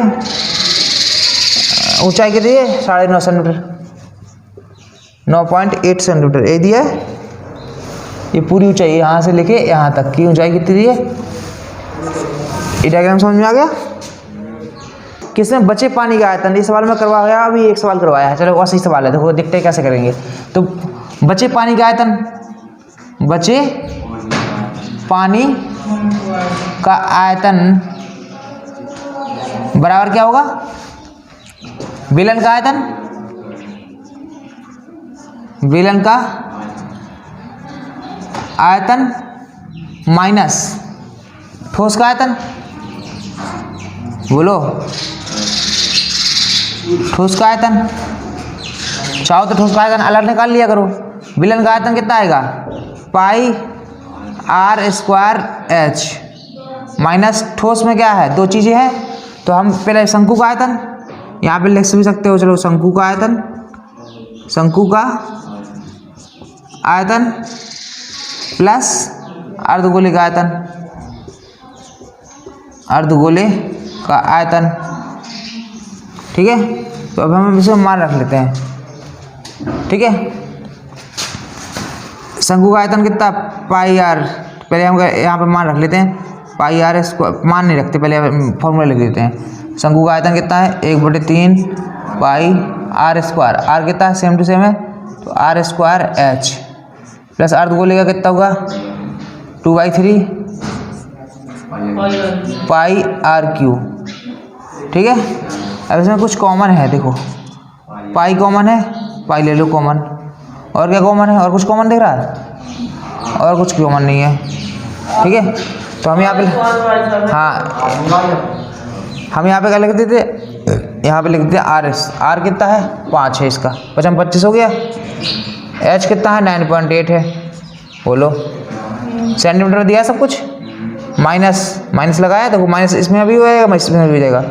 ऊंचाई कितनी है 9.5 सेंटीमीटर, 9.8 सेंटीमीटर ये दिया है। ये पूरी ऊंचाई यहाँ से लेके यहाँ तक की ऊंचाई कितनी दी है। ये डायग्राम समझ में आ गया। किसमें बचे पानी का आयतन, ये सवाल में करवाया, अभी एक सवाल करवाया है। चलो वह सही सवाल है, देखो देखते हैं कैसे करेंगे। तो बचे पानी का आयतन, बचे पानी का आयतन बराबर क्या होगा, बेलन का आयतन, बेलन का आयतन माइनस ठोस का आयतन। बोलो, ठोस का आयतन। चाहो तो ठोस का आयतन अलग निकाल लिया करो। बेलन का आयतन कितना आएगा, pi R square H minus ठोस में क्या है, दो चीज़ें हैं। तो हम पहले शंकु का आयतन यहाँ पे लिख भी सकते हो। चलो शंकु का आयतन, शंकु का आयतन प्लस अर्धगोले का आयतन, अर्धगोले का आयतन। ठीक है। तो अब हम इसे मान रख लेते हैं। ठीक है। शंकु का आयतन कितना, पाई आर। पहले हम यहाँ पे मान रख लेते हैं, पाई आर स्क्वायर। मान नहीं रखते, पहले फॉर्मूला लिख देते हैं। शंकु का आयतन कितना है 1/3 पाई आर स्क्वायर। आर कितना है, सेम टू सेम है, तो आर स्क्वायर एच प्लस अर्धगोले का कितना होगा 2/3 पाई आर क्यू। ठीक है। अब इसमें कुछ कॉमन है, देखो पाई कॉमन है, पाई ले लो कॉमन। और क्या कॉमन है, और कुछ कॉमन दिख रहा है, और कुछ कॉमन नहीं है। ठीक है। तो हम यहाँ पे, हाँ हम यहाँ पे क्या लिख देते, यहाँ पे लिख देते आर एस। आर कितना है 5 है, इसका 5 25 हो गया। एच कितना है 9.8 है। बोलो, सेंटीमीटर में दिया सब कुछ, माइनस माइनस लगाया, देखो माइनस इसमें भी होएगा, इसमें भी हो जाएगा।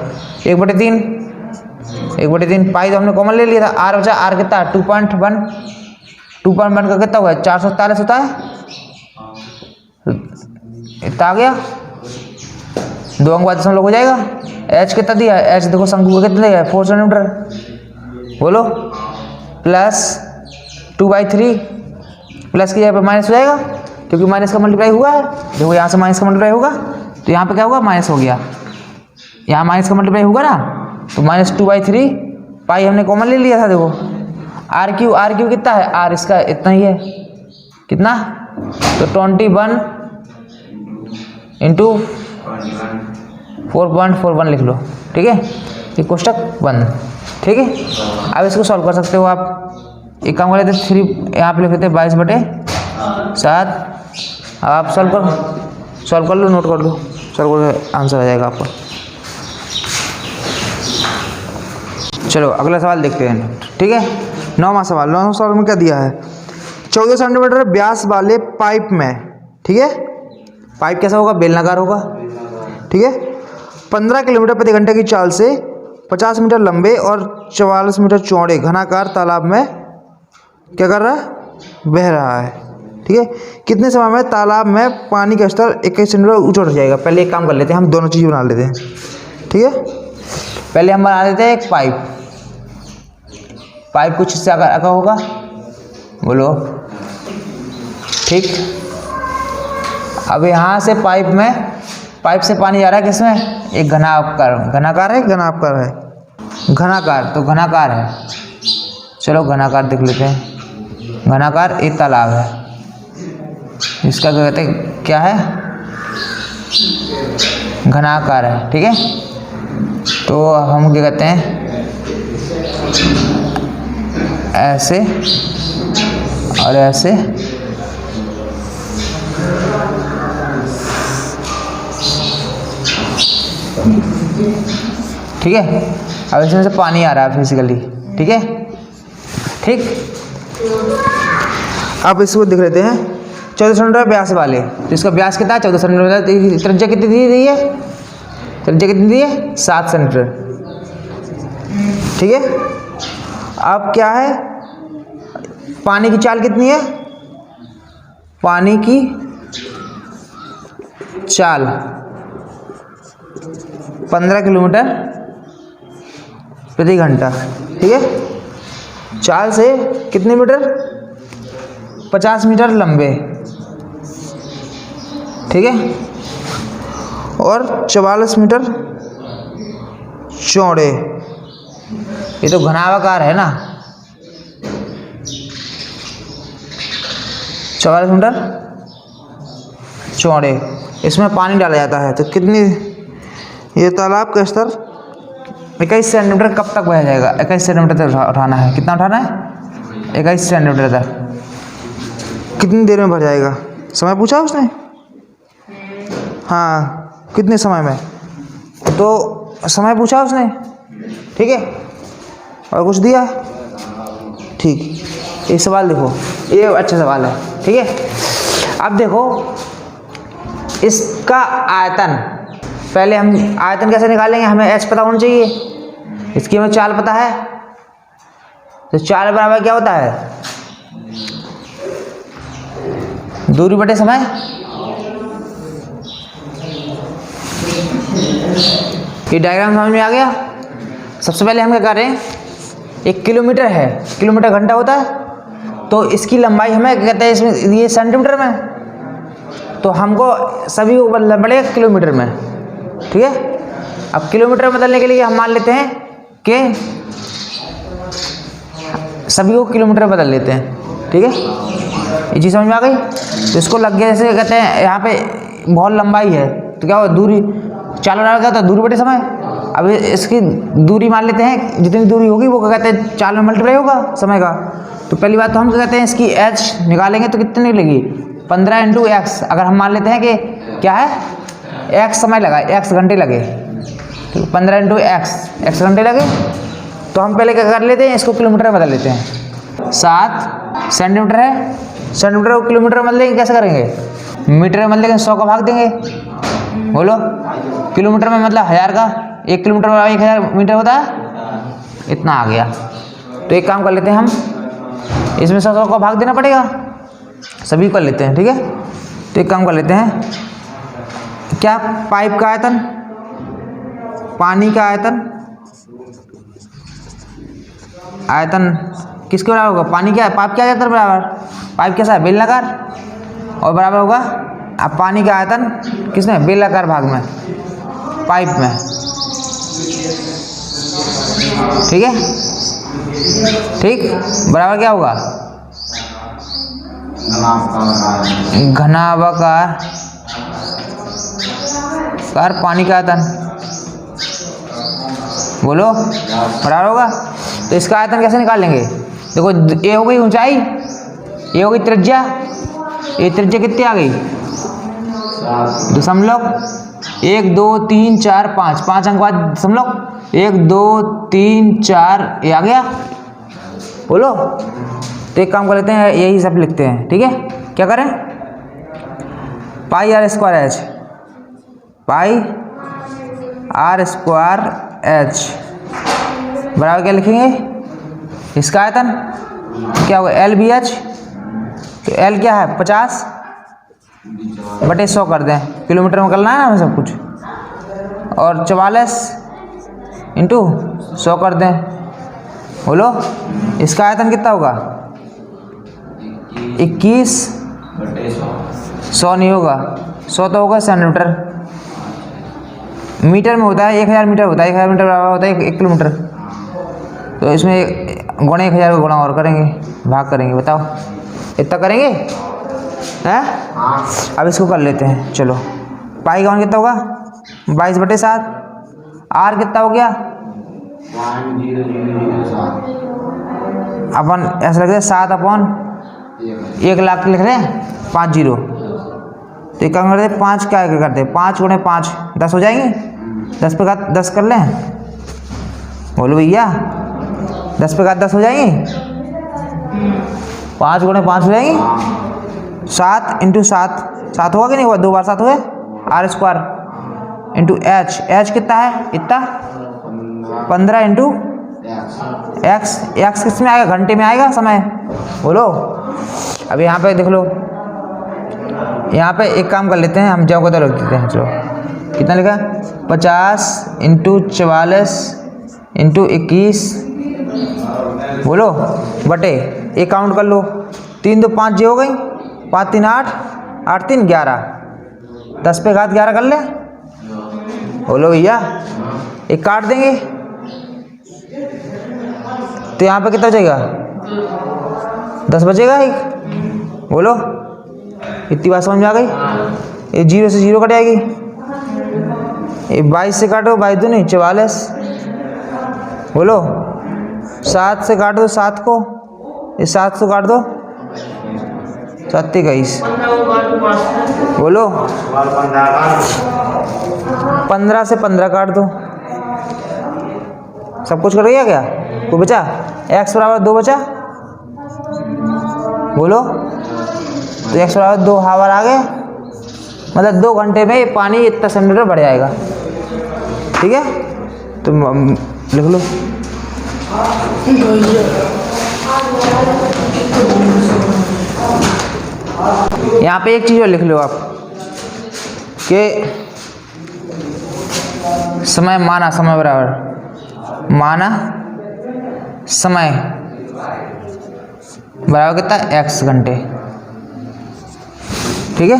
1/3 पाई तो हमने कॉमन ले लिया था। आर बचा, आर कितना है 2.1 का कितना हुआ 447 होता है, इतना आ गया, 2 अंक बाद दशमलव हो जाएगा। एच कितना दिया है, एच देखो शंकु का कितना दिया है 4 सेंटीमीटर। बोलो, प्लस 2/3 प्लस की जगह पे माइनस हो जाएगा, क्योंकि माइनस का मल्टीप्लाई हुआ है। देखो यहाँ से माइनस का मल्टीप्लाई होगा, तो यहाँ पे क्या होगा, माइनस हो गया। यहाँ माइनस का मल्टीप्लाई होगा ना, तो -2/3 पाई हमने कॉमन ले लिया था। देखो आर क्यू कितना है, आर इसका इतना ही है, कितना, तो 21 इंटू 4.41 लिख लो। ठीक है। ये कोष्टक बंद। ठीक है। अब इसको सॉल्व कर सकते हो आप। एक काम कर लेते 3 यहाँ पे लिख देते 22/7। आप सॉल्व कर लो, नोट कर लो, सॉल्व कर आंसर आ जाएगा आपका। चलो अगला सवाल देखते हैं। ठीक है। 9वां सवाल में क्या दिया है, 14 सेंटीमीटर व्यास वाले पाइप में। ठीक है। पाइप कैसा होगा, बेलनाकार होगा। ठीक है। 15 किलोमीटर प्रति घंटे की चाल से 50 मीटर लंबे और 44 मीटर चौड़े घनाकार तालाब में क्या कर रहा है, बह रहा है। ठीक है। कितने समय में तालाब में पानी का स्तर 21 सेंटीमीटर ऊंचा उठ जाएगा। पहले एक काम कर लेते हैं, हम दोनों चीज़ बना लेते हैं। ठीक है। पहले हम बना लेते हैं एक पाइप। पाइप कुछ इससे आगे होगा, बोलो। ठीक, अब यहाँ से पाइप से पानी जा रहा है किसमें, एक घनाकार है, घनाकार, तो घनाकार है। चलो घनाकार देख लेते हैं। घनाकार एक तालाब है, इसका क्या कहते हैं, क्या है, घनाकार है। ठीक है, तो हम क्या कहते हैं, ऐसे और ऐसे, ठीक है। अब इसमें से पानी आ रहा है फिजिकली, ठीक है। ठीक, अब इसको देख लेते हैं। 14 सेंटीमीटर व्यास वाले, तो इसका व्यास कितना है, 14 सेंटीमीटर। त्रिज्या कितनी दी गई है, त्रिज्या कितनी दी है, 7 सेंटीमीटर। ठीक है, अब क्या है, पानी की चाल कितनी है, पानी की चाल 15 किलोमीटर प्रति घंटा। ठीक है, चाल से कितने मीटर, 50 मीटर लंबे। ठीक है, और 44 मीटर चौड़े। ये तो घनावाकार है ना, 44 मीटर चौड़े। इसमें पानी डाला जाता है, तो कितनी, ये तालाब का स्तर 21 सेंटीमीटर कब तक बह जाएगा, 21 सेंटीमीटर तक उठाना है। कितना उठाना है, 21 सेंटीमीटर तक। कितनी देर में भर जाएगा, समय पूछा उसने, हाँ कितने समय में, तो समय पूछा उसने। ठीक है, और कुछ दिया, ठीक। ये सवाल देखो, ये अच्छा सवाल है। ठीक है, अब देखो इसका आयतन, पहले हम आयतन कैसे निकालेंगे, हमें एच पता होना चाहिए, इसकी हमें चाल पता है। तो चाल बराबर क्या होता है, दूरी बटे समय। ये डायग्राम समझ में आ गया। सबसे पहले हम क्या कर रहे हैं, 1 किलोमीटर है, किलोमीटर घंटा होता है, तो इसकी लंबाई हमें कहते हैं, इसमें ये सेंटीमीटर में, तो हमको सभी को बदलना पड़ेगा किलोमीटर में। ठीक है, अब किलोमीटर बदलने के लिए हम मान लेते हैं कि सभी को किलोमीटर बदल लेते हैं। ठीक है, ये चीज़ समझ में आ गई। तो इसको लग गया, जैसे कहते हैं यहाँ पे बहुत लंबाई है, तो क्या हो, दूरी चाल बराबर क्या होता है, दूरी बटे समय। अब इसकी दूरी मान लेते हैं, जितनी दूरी होगी वो क्या कहते हैं, चाल में मल्टीप्लाई होगा समय का। तो पहली बात तो हम क्या कहते हैं, इसकी एच निकालेंगे तो कितनी लगेगी, 15 × x। अगर हम मान लेते हैं कि क्या है, x समय लगा, x घंटे लगे, तो 15 × x घंटे लगे, तो हम पहले क्या कर लेते हैं, इसको किलोमीटर में बदल लेते हैं। 7 सेंटीमीटर है, सेंटीमीटर को किलोमीटर में बदलेंगे, कैसे करेंगे, मीटर में बदलेंगे, 100 का भाग देंगे, बोलो। किलोमीटर में मतलब 1000 का, 1 किलोमीटर में 1000 मीटर होता है, इतना आ गया। तो एक काम कर लेते हैं हम, इसमें 100 का भाग देना पड़ेगा, सभी कर लेते हैं। ठीक है, तो एक काम कर लेते हैं, क्या पाइप का आयतन, पानी का आयतन, आयतन किसके बराबर होगा, पानी क्या है, पाइप क्या आयतन बराबर, पाइप कैसा है, बेलनाकार, और बराबर होगा अब पानी का आयतन किसमें, बेलनाकार भाग में, पाइप में। ठीक है, ठीक, बराबर क्या होगा, घनावाकार पानी का आयतन, बोलो बराबर होगा। तो इसका आयतन कैसे निकाल लेंगे, देखो ये हो गई ऊंचाई, ये हो गई त्रिज्या, ये त्रिज्या कितनी आ गई, 1 2 3 4 5, 5 अंक बाद दशमलव, 1 2 3 4, ये आ गया, बोलो। तो एक काम कर लेते हैं, यही सब लिखते हैं। ठीक है, क्या करें, पाई r स्क्वायर एच, पाई r स्क्वायर एच बराबर क्या लिखेंगे, इसका आयतन क्या होगा, एल बी एच। तो एल क्या है, 50 बटे 100 कर दें, किलोमीटर में करना है ना हमें सब कुछ, और 44 × 100 कर दें, बोलो, इसका आयतन कितना होगा? 21 100 नहीं होगा, 100 तो होगा सेंटीमीटर। मीटर में होता है 1000 मीटर होता है, 1000 मीटर बराबर होता है 1 किलोमीटर। तो इसमें गुणे 1000 को गुणा और करेंगे, भाग करेंगे, बताओ इतना करेंगे हैं? अब इसको कर लेते हैं, चलो। पाई का मान कितना होगा? 22/7। आर कितना हो गया? अपन ऐसा लिख रहे 7/1 लाख लिख रहे हैं, 5 0। तो एक काम करते हैं, 5 क्या करते हैं, 5 गुणे 5 10 हो जाएंगे। 10 पे 10 कर लें, बोलो भैया 10 पे 10 हो जाएंगे। 5 गुणे 5 हो जाएंगे। 7 × 7 7 होगा कि नहीं हुआ? 2 बार 7 हुए। r² इंटू एच कितना है? इतना 15 × x। x किस में आएगा? घंटे में आएगा समय, बोलो। अब यहाँ पे देख लो, यहाँ पे एक काम कर लेते हैं हम, जब को रख देते हैं। चलो कितना लिखा? 50 × 44 × 21, बोलो बटे, एक काउंट कर लो, 3 2 5 जी हो गई, 5 3 8 8 3 11, 10 पे घात 11 कर ले, बोलो भैया। एक काट देंगे तो यहाँ पे कितना बचेगा? 10 बचेगा एक, बोलो। इतनी बात समझ में आ गई? ये 0 से 0 कट जाएगी, ये 22 से काटो, 22 2 नहीं 44, बोलो। 7 से काट दो 7 को, ये 7 से काट दो 7 21, बोलो। 15 से 15 काट दो, सब कुछ कर गया क्या? कोई बचा? x बराबर 2 बचा, बोलो। तो x बराबर 2 हावर आ गए, मतलब 2 घंटे में पानी इतना सेंटीमीटर बढ़ जाएगा, ठीक है? तो लिख लो। यहाँ पे एक चीज़ और लिख लो आप कि समय माना, समय बराबर माना समय बराबर कितना? x घंटे, ठीक है?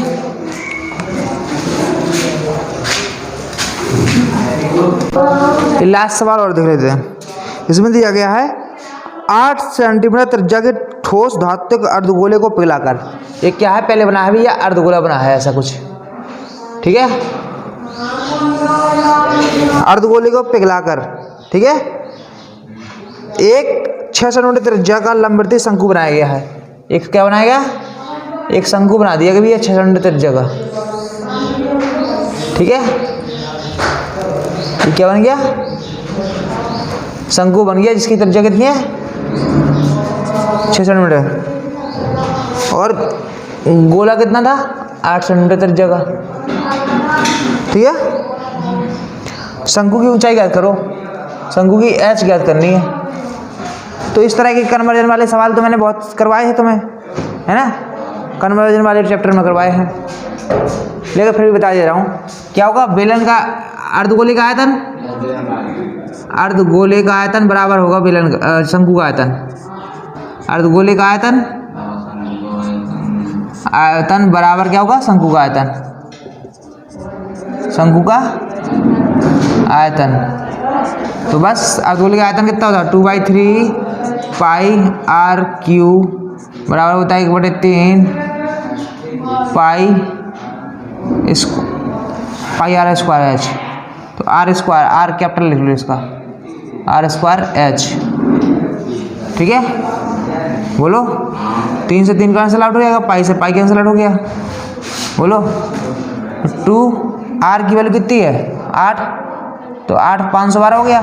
लास्ट सवाल और देख लेते हैं। इसमें दिया गया है 8 सेंटीमीटर त्रिज्या के ठोस धात्विक अर्धगोले को पिघलाकर, ये क्या है? पहले बना है भैया अर्धगोला बना है, ऐसा कुछ, ठीक है? अर्धगोले को पिघलाकर, ठीक है, एक 6 सेंटीमीटर त्रिज्या का लंबवृत्तीय शंकु बनाया गया है। एक क्या बनाया गया? एक शंकु बना दिया गया भैया 6 सेंटीमीटर त्रिज्या का, ठीक है? ये क्या बन गया? शंकु बन गया, जिसकी त्रिज्या कितनी है? 6 सेंटीमीटर, और गोला कितना था? 8 सेंटीमीटर त्रिज्या का, ठीक है? शंकु की ऊंचाई ज्ञात करो, शंकु की एच ज्ञात करनी है। तो इस तरह के कन्वर्जन वाले सवाल तो मैंने बहुत करवाए हैं तुम्हें, है ना? कन्वर्जन वाले चैप्टर में करवाए हैं, लेकिन फिर भी बता दे रहा हूँ। क्या होगा? बेलन का अर्धगोले का आयतन, अर्धगोले का आयतन बराबर होगा बेलन शंकु का आयतन। अर्धगोले का आयतन, आयतन बराबर क्या होगा? शंकु का आयतन, शंकु का आयतन। तो बस अर्धगोले का आयतन कितना होता है? 2/3 पाई r³ बराबर होता है 1/3 पाई r²h। तो r², r कैपिटल लिख लो इसका, r²h, ठीक है? बोलो। 3 से 3 कैंसिल आउट हो जाएगा, पाई से पाई कैंसिल आउट हो गया, बोलो। 2 r की वैल्यू कितनी है? 8, तो 8 512 हो गया।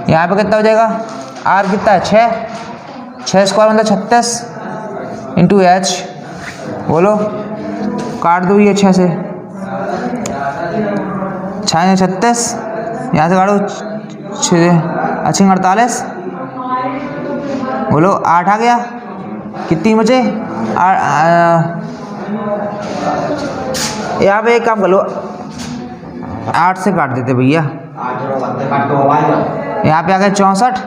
यहाँ पे कितना हो जाएगा? r कितना है? 6² मतलब 36 इंटू h, बोलो। काट दो ये 6 से, 6 36, यहाँ से काटो 6 48, बोलो। 8 आ गया, कितनी बचे? यहाँ पे एक काम कर लो, 8 से काट देते भैया, यहाँ पे आ गया 64,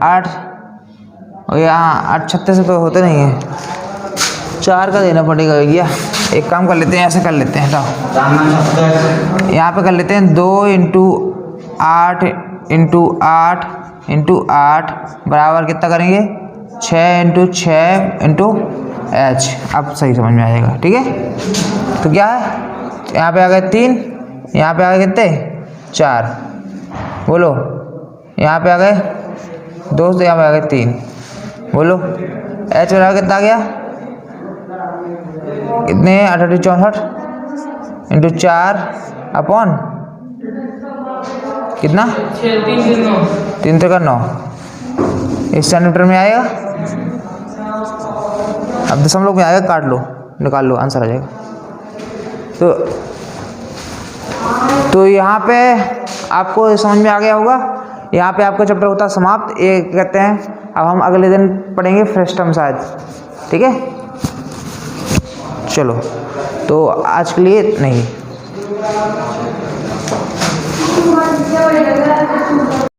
8 और यहाँ 8 36 से तो होते नहीं है, 4 का देना पड़ेगा भैया। एक काम कर लेते हैं, ऐसे कर लेते हैं, हटाओ, यहाँ पे कर लेते हैं 2 × 8 × 8 × 8 बराबर कितना करेंगे 6 × 6 × h। अब सही समझ में आएगा, ठीक है। तो क्या है, यहाँ पे आ गए 3, यहाँ पे आ गए कितने 4, बोलो यहाँ पे आ गए 2, तो यहाँ पे आ गए 3, बोलो h बराबर कितना आ गया, कितने 8 × 64 × 4 अपॉन कितना 3 3 का 9, इस सेंटीमीटर में आएगा। अब दशमलव में आएगा, काट लो, निकाल लो, आंसर आ जाएगा। तो यहाँ पे आपको समझ में आ गया होगा। यहाँ पे आपका चैप्टर होता है समाप्त। ये कहते हैं अब हम अगले दिन पढ़ेंगे फ्रेस्टम शायद, ठीक है। चलो, तो आज के लिए नहीं।